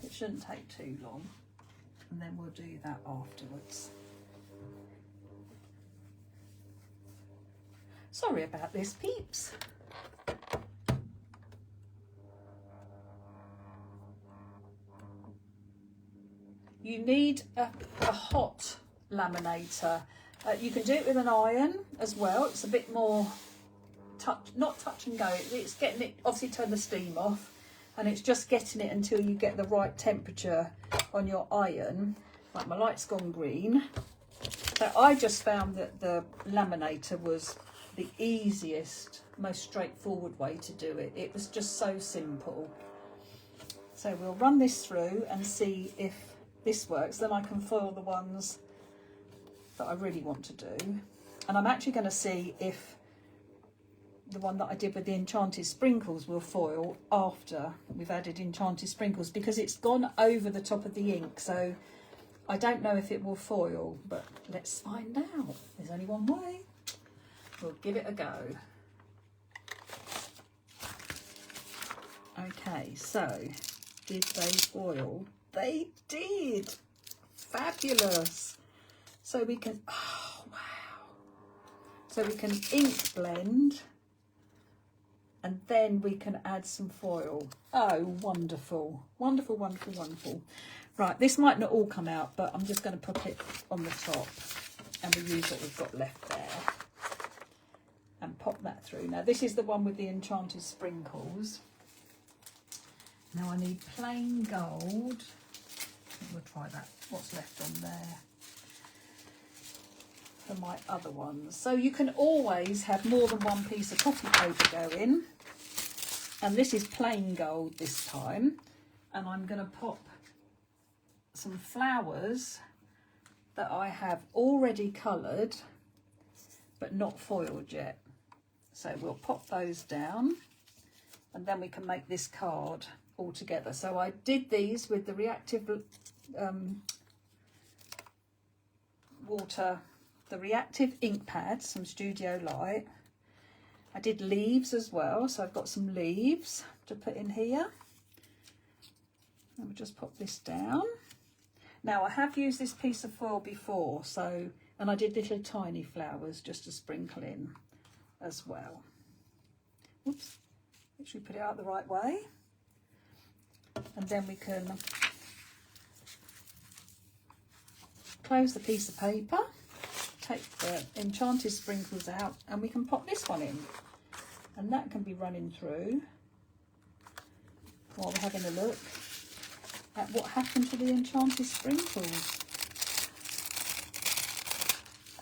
It shouldn't take too long, and then we'll do that afterwards. Sorry about this, peeps. You need a hot laminator. You can do it with an iron as well. It's a bit more not touch and go. It's getting it, obviously turn the steam off, and it's just getting it until you get the right temperature on your iron. Like, my light's gone green. So I just found that the laminator was the easiest, most straightforward way to do it. It was just so simple. So we'll run this through and see if this works. Then I can foil the ones that I really want to do. And I'm actually going to see if the one that I did with the Enchanted Sprinkles will foil after we've added Enchanted Sprinkles, because it's gone over the top of the ink. So I don't know if it will foil, but let's find out. There's only one way. We'll give it a go. Okay, so did they foil? They did. Fabulous. So we can, oh wow. So we can ink blend, and then we can add some foil. Oh, wonderful. Wonderful, wonderful, wonderful. Right, this might not all come out, but I'm just going to put it on the top, and we'll use what we've got left there. And pop that through. Now this is the one with the Enchanted Sprinkles. Now I need plain gold. We'll try that, what's left on there, for my other ones. So you can always have more than one piece of copy paper go in. And this is plain gold this time. And I'm going to pop some flowers that I have already coloured but not foiled yet. So we'll pop those down, and then we can make this card all together. So I did these with the reactive reactive ink pads from Studio Light. I did leaves as well, so I've got some leaves to put in here. And we'll just pop this down. Now I have used this piece of foil before, so, and I did little tiny flowers just to sprinkle in as well. Oops, make sure we put it out the right way. And then we can close the piece of paper, take the Enchanted Sprinkles out, and we can pop this one in. And that can be running through while we're having a look at what happened to the Enchanted Sprinkles.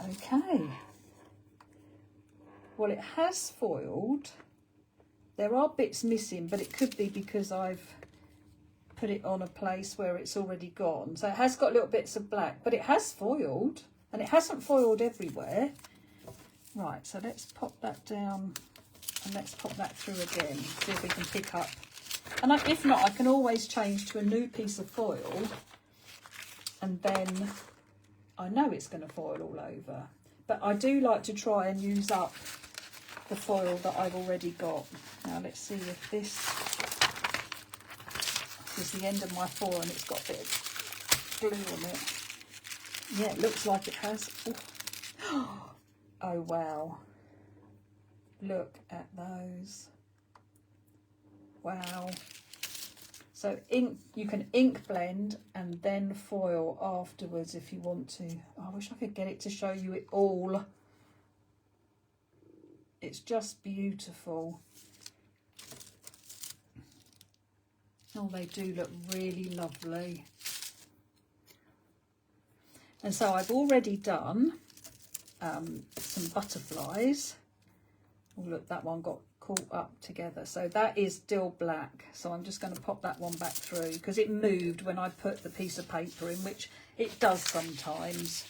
Okay. Well, it has foiled. There are bits missing, but it could be because I've put it on a place where it's already gone. So it has got little bits of black, but it has foiled, and it hasn't foiled everywhere. Right, so let's pop that down, and let's pop that through again, see if we can pick up. And if not, I can always change to a new piece of foil, and then I know it's going to foil all over. But I do like to try and use up the foil that I've already got. Now let's see if this is the end of my foil and it's got a bit of glue on it. Yeah, it looks like it has. Oh, oh wow. Look at those. Wow. So ink, you can ink blend and then foil afterwards if you want to. I wish I could get it to show you it all. It's just beautiful. Oh, they do look really lovely. And so I've already done some butterflies. Oh, look, that one got caught up together. So that is still black. So I'm just going to pop that one back through because it moved when I put the piece of paper in, which it does sometimes.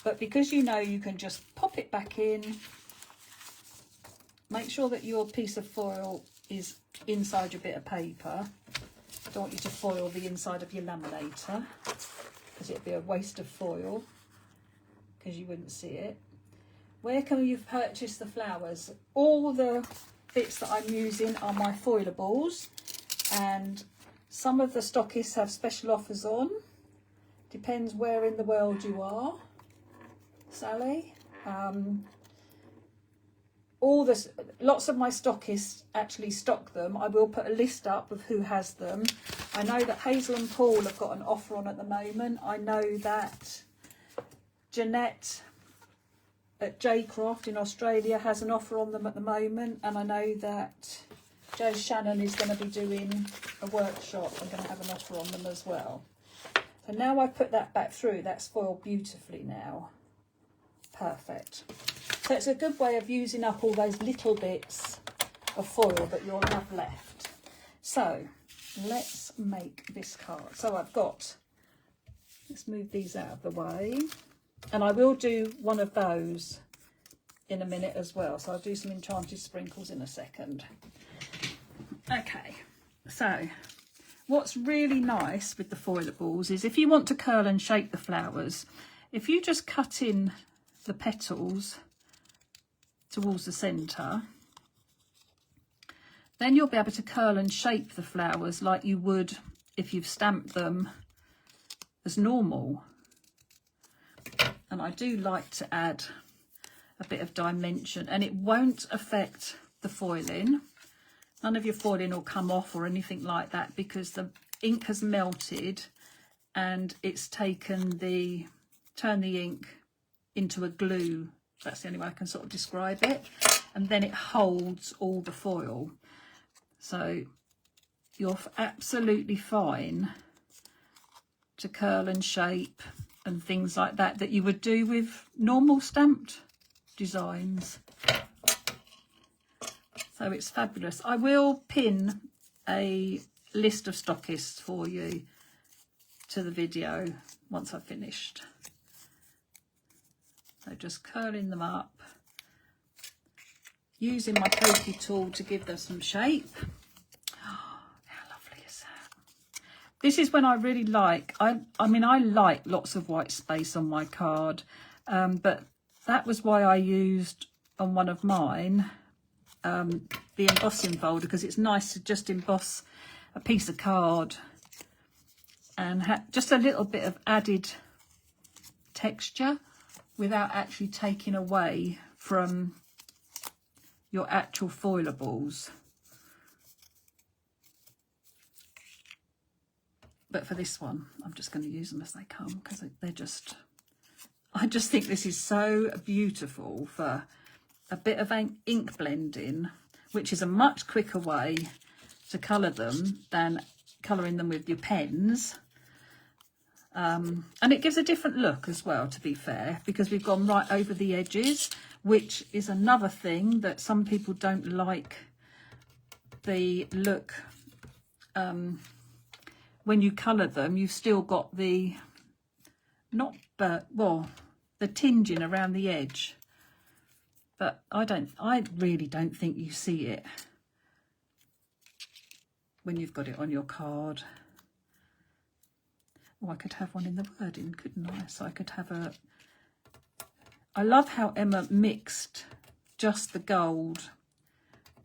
But because you know you can just pop it back in, make sure that your piece of foil is inside your bit of paper. I don't want you to foil the inside of your laminator because it'd be a waste of foil because you wouldn't see it. Where can you purchase the flowers? All the bits that I'm using are my foilables, and some of the stockists have special offers on. Depends where in the world you are, Sally. Lots of my stockists actually stock them. I will put a list up of who has them. I know that Hazel and Paul have got an offer on at the moment. I know that Jeanette at J-Craft in Australia has an offer on them at the moment, and I know that Jo Shannon is going to be doing a workshop and going to have an offer on them as well. So now I've put that back through, that's foiled beautifully now. Perfect. So it's a good way of using up all those little bits of foil that you'll have left. So let's make this card. So I've got, let's move these out of the way. And I will do one of those in a minute as well. So I'll do some enchanted sprinkles in a second. Okay, so what's really nice with the foilables is if you want to curl and shape the flowers, if you just cut in the petals towards the centre, then you'll be able to curl and shape the flowers like you would if you've stamped them as normal. And I do like to add a bit of dimension, and it won't affect the foiling. None of your foiling will come off or anything like that because the ink has melted and it's taken turned the ink into a glue. That's the only way I can sort of describe it. And then it holds all the foil. So you're absolutely fine to curl and shape and things like that that you would do with normal stamped designs. So it's fabulous. I will pin a list of stockists for you to the video once I've finished. So just curling them up, using my pokey tool to give them some shape. Oh, how lovely is that? This is when I really like, I mean, I like lots of white space on my card, but that was why I used on one of mine the embossing folder, because it's nice to just emboss a piece of card and have just a little bit of added texture without actually taking away from your actual foilables. But for this one, I'm just going to use them as they come because they're just, I just think this is so beautiful for a bit of ink blending, which is a much quicker way to colour them than colouring them with your pens. And it gives a different look as well, to be fair, because we've gone right over the edges, which is another thing that some people don't like the look. When you colour them, you've still got the, the tinging around the edge. But I really don't think you see it when you've got it on your card. Oh, I could have one in the wording, couldn't I? So I could have I love how Emma mixed just the gold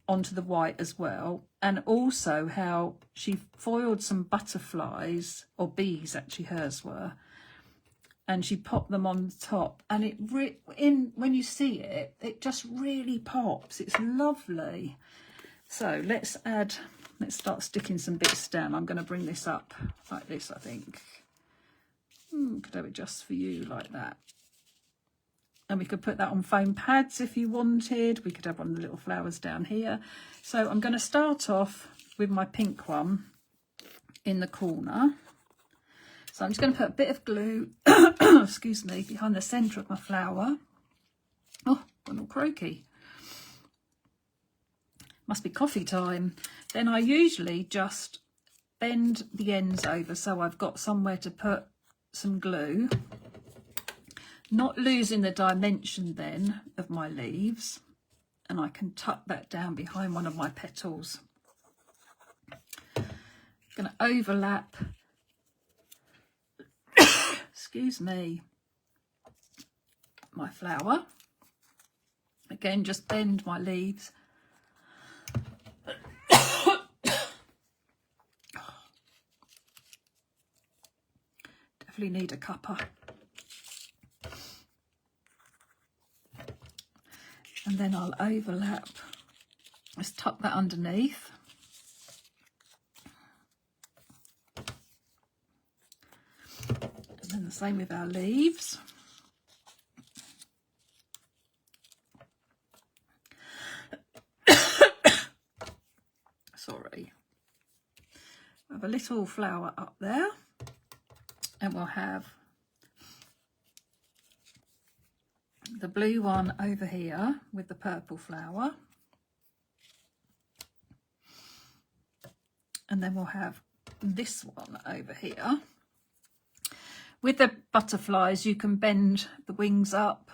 onto the white as well. And also how she foiled some butterflies, or bees actually hers were. and she popped them on top, and it when you see it, it just really pops. It's lovely. So let's start sticking some bits down. I'm going to bring this up like this, I think. Could have it just for you like that. And we could put that on foam pads if you wanted. We could have one of the little flowers down here. So I'm going to start off with my pink one in the corner. So I'm just going to put a bit of glue, excuse me, behind the centre of my flower. Oh, I'm all croaky. Must be coffee time. Then I usually just bend the ends over so I've got somewhere to put some glue. Not losing the dimension then of my leaves, and I can tuck that down behind one of my petals. Going to overlap, excuse me, my flower. Again, just bend my leaves. Definitely need a cuppa. And then I'll overlap, just tuck that underneath. And then the same with our leaves. Sorry. We have a little flower up there, and we'll have the blue one over here with the purple flower, and then we'll have this one over here. With the butterflies, you can bend the wings up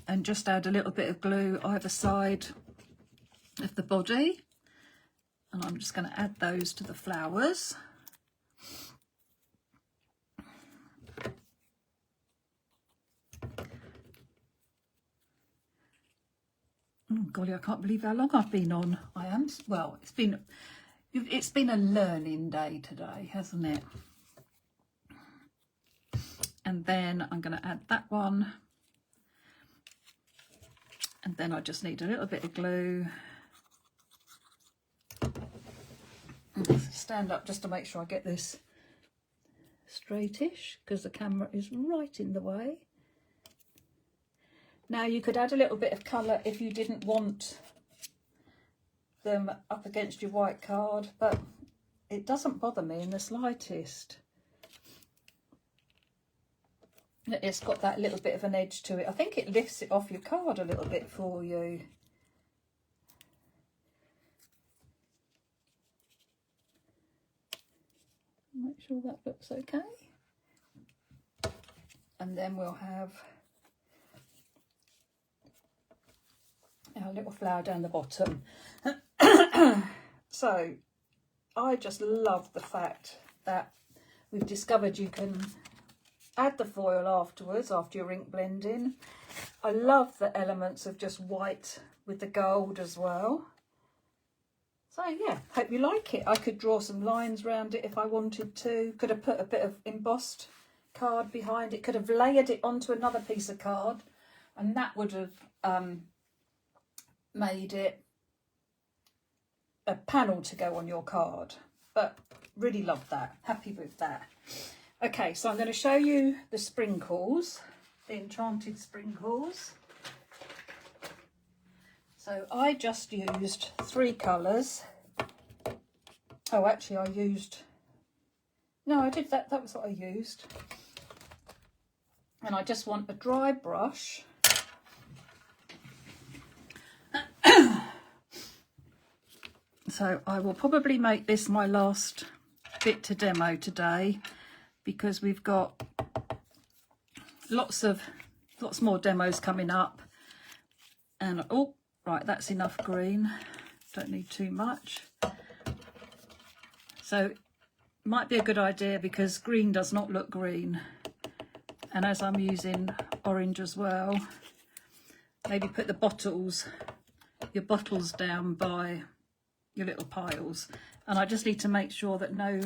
and just add a little bit of glue either side of the body, and I'm just going to add those to the flowers. Oh golly, I can't believe how long I've been on. Well, it's been a learning day today, hasn't it? And then I'm going to add that one, and then I just need a little bit of glue. Stand up just to make sure I get this straightish, because the camera is right in the way. Now you could add a little bit of colour if you didn't want them up against your white card, but it doesn't bother me in the slightest. It's got that little bit of an edge to it. I think it lifts it off your card a little bit for you. Make sure that looks okay. And then we'll have our little flower down the bottom. So I just love the fact that we've discovered you can add the foil afterwards, after your ink blending. I love the elements of just white with the gold as well. So yeah, hope you like it. I could draw some lines around it if I wanted to. Could have put a bit of embossed card behind it. Could have layered it onto another piece of card, and that would have made it a panel to go on your card. But really love that. Happy with that. Okay, so I'm going to show you the sprinkles, the enchanted sprinkles. So I just used 3 colours. Oh, actually I used, no, I did that was what I used. And I just want a dry brush. So I will probably make this my last bit to demo today, because we've got lots more demos coming up. And oh, right, that's enough green. Don't need too much. So might be a good idea, because green does not look green. And as I'm using orange as well, maybe put your bottles down by your little piles. And I just need to make sure that no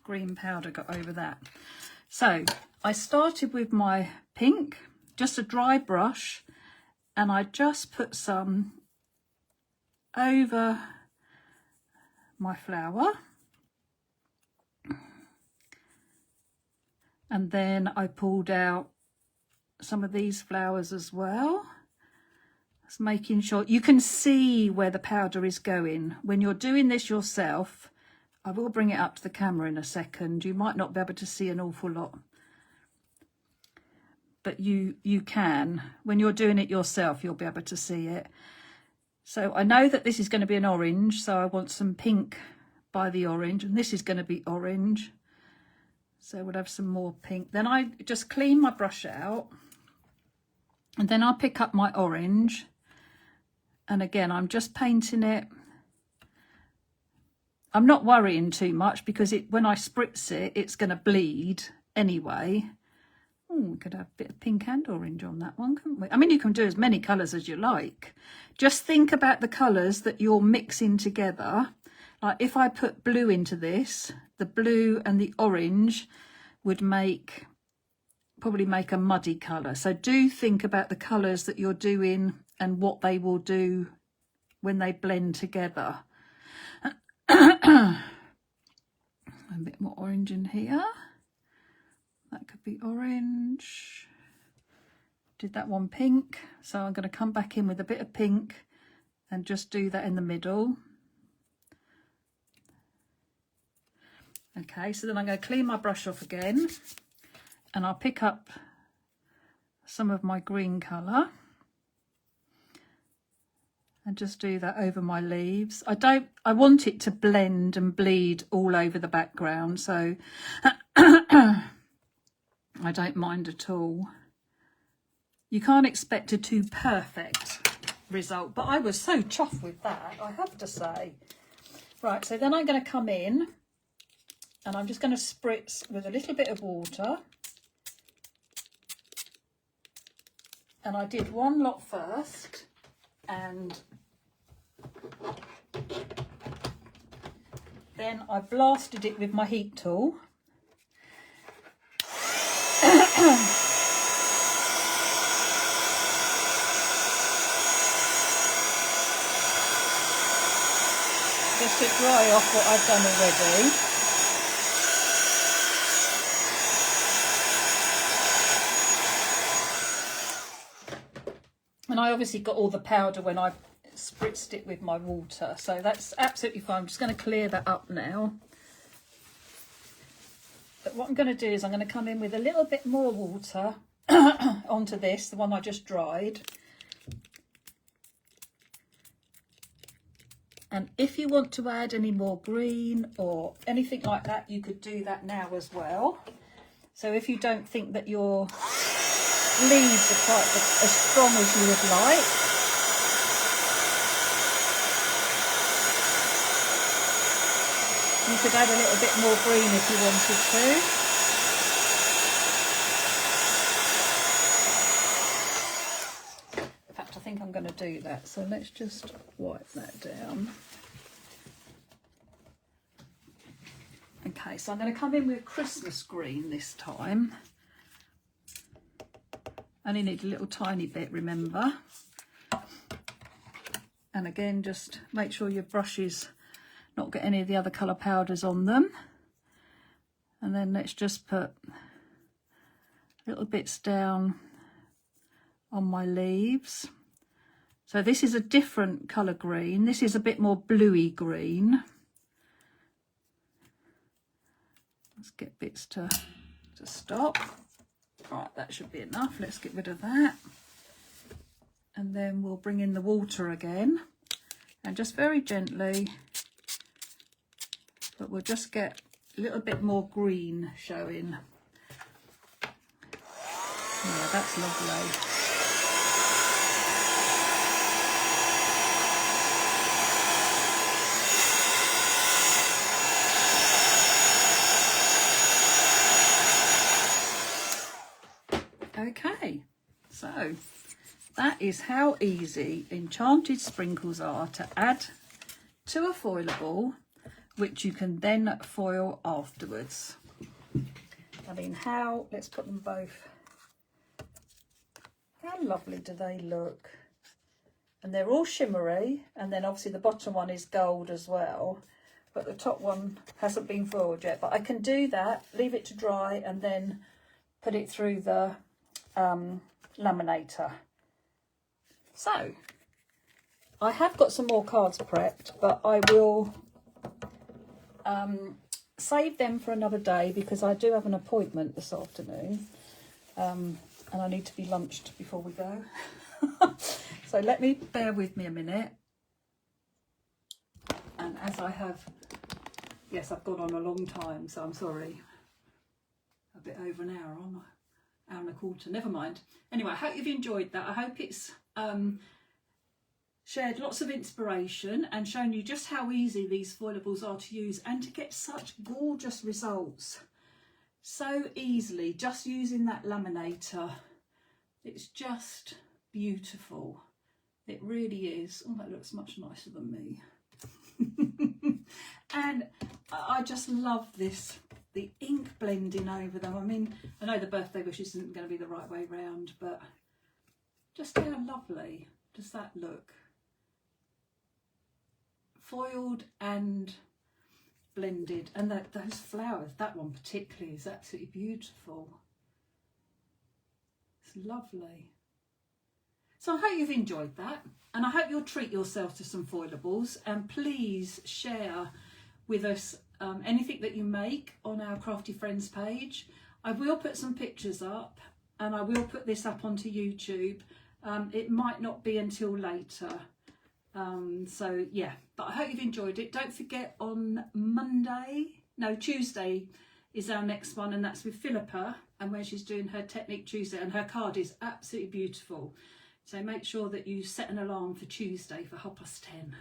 green powder got over that. So I started with my pink, just a dry brush, and I just put some over my flower. And then I pulled out some of these flowers as well. Just making sure you can see where the powder is going. When you're doing this yourself, I will bring it up to the camera in a second. You might not be able to see an awful lot, but you can. When you're doing it yourself, you'll be able to see it. So I know that this is going to be an orange, so I want some pink by the orange, and this is going to be orange. So we'll have some more pink. Then I just clean my brush out, and then I'll pick up my orange. And again, I'm just painting it. I'm not worrying too much because when I spritz it, it's going to bleed anyway. Oh, we could have a bit of pink and orange on that one, couldn't we? I mean, you can do as many colours as you like. Just think about the colours that you're mixing together. Like if I put blue into this, the blue and the orange would probably make a muddy colour. So do think about the colours that you're doing and what they will do when they blend together. A bit more orange in here. That could be orange. Did that one pink, so I'm going to come back in with a bit of pink and just do that in the middle. Okay, so then I'm going to clean my brush off again, and I'll pick up some of my green colour and just do that over my leaves. I want it to blend and bleed all over the background, so I don't mind at all. You can't expect a too perfect result, but I was so chuffed with that, I have to say. Right, so then I'm going to come in and I'm just going to spritz with a little bit of water. And I did one lot first, and then I blasted it with my heat tool. Just to dry off what I've done already. And I obviously got all the powder when I spritzed it with my water, so that's absolutely fine. I'm just going to clear that up now. But what I'm going to do is I'm going to come in with a little bit more water onto this, the one I just dried. And if you want to add any more green or anything like that, you could do that now as well. So if you don't think that your leaves are quite as strong as you would like, you could add a little bit more green if you wanted to. In fact, I think I'm going to do that. So let's just wipe that down. Okay, so I'm going to come in with Christmas green this time. Only need a little tiny bit, remember. And again, just make sure your brushes not get any of the other colour powders on them. And then let's just put little bits down on my leaves. So this is a different colour green. This is a bit more bluey green. Let's get bits to stop. Right, that should be enough. Let's get rid of that. And then we'll bring in the water again. And just very gently, but we'll just get a little bit more green showing. Yeah, that's lovely. Okay, so that is how easy enchanted sprinkles are to add to a foilable, which you can then foil afterwards. I mean, let's put them both How lovely do they look? And they're all shimmery, and then obviously the bottom one is gold as well, but the top one hasn't been foiled yet. But I can do that, leave it to dry, and then put it through the laminator. So I have got some more cards prepped, but I will save them for another day because I do have an appointment this afternoon, and I need to be lunched before we go. So bear with me a minute. And as I have, yes, I've gone on a long time, so I'm sorry. A bit over an hour, aren't I? Hour and a quarter, never mind. Anyway, I hope you've enjoyed that. I hope it's shared lots of inspiration and shown you just how easy these foilables are to use and to get such gorgeous results so easily just using that laminator. It's just beautiful. It really is. Oh, that looks much nicer than me. And I just love this, the ink blending over them. I mean, I know the birthday wish isn't going to be the right way round, but just how lovely does that look? Foiled and blended, and those flowers, that one particularly is absolutely beautiful. It's lovely. So I hope you've enjoyed that, and I hope you'll treat yourself to some foilables, and please share with us anything that you make on our Crafty Friends page. I will put some pictures up, and I will put this up onto YouTube. It might not be until later. So yeah, but I hope you've enjoyed it. Don't forget on Tuesday is our next one, and that's with Philippa, and where she's doing her Technique Tuesday, and her card is absolutely beautiful. So make sure that you set an alarm for Tuesday for 10:30.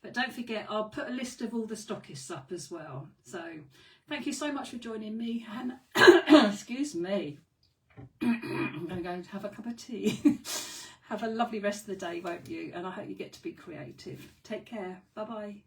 But don't forget, I'll put a list of all the stockists up as well. So thank you so much for joining me, and excuse me, I'm going to go and have a cup of tea. Have a lovely rest of the day, won't you? And I hope you get to be creative. Take care. Bye-bye.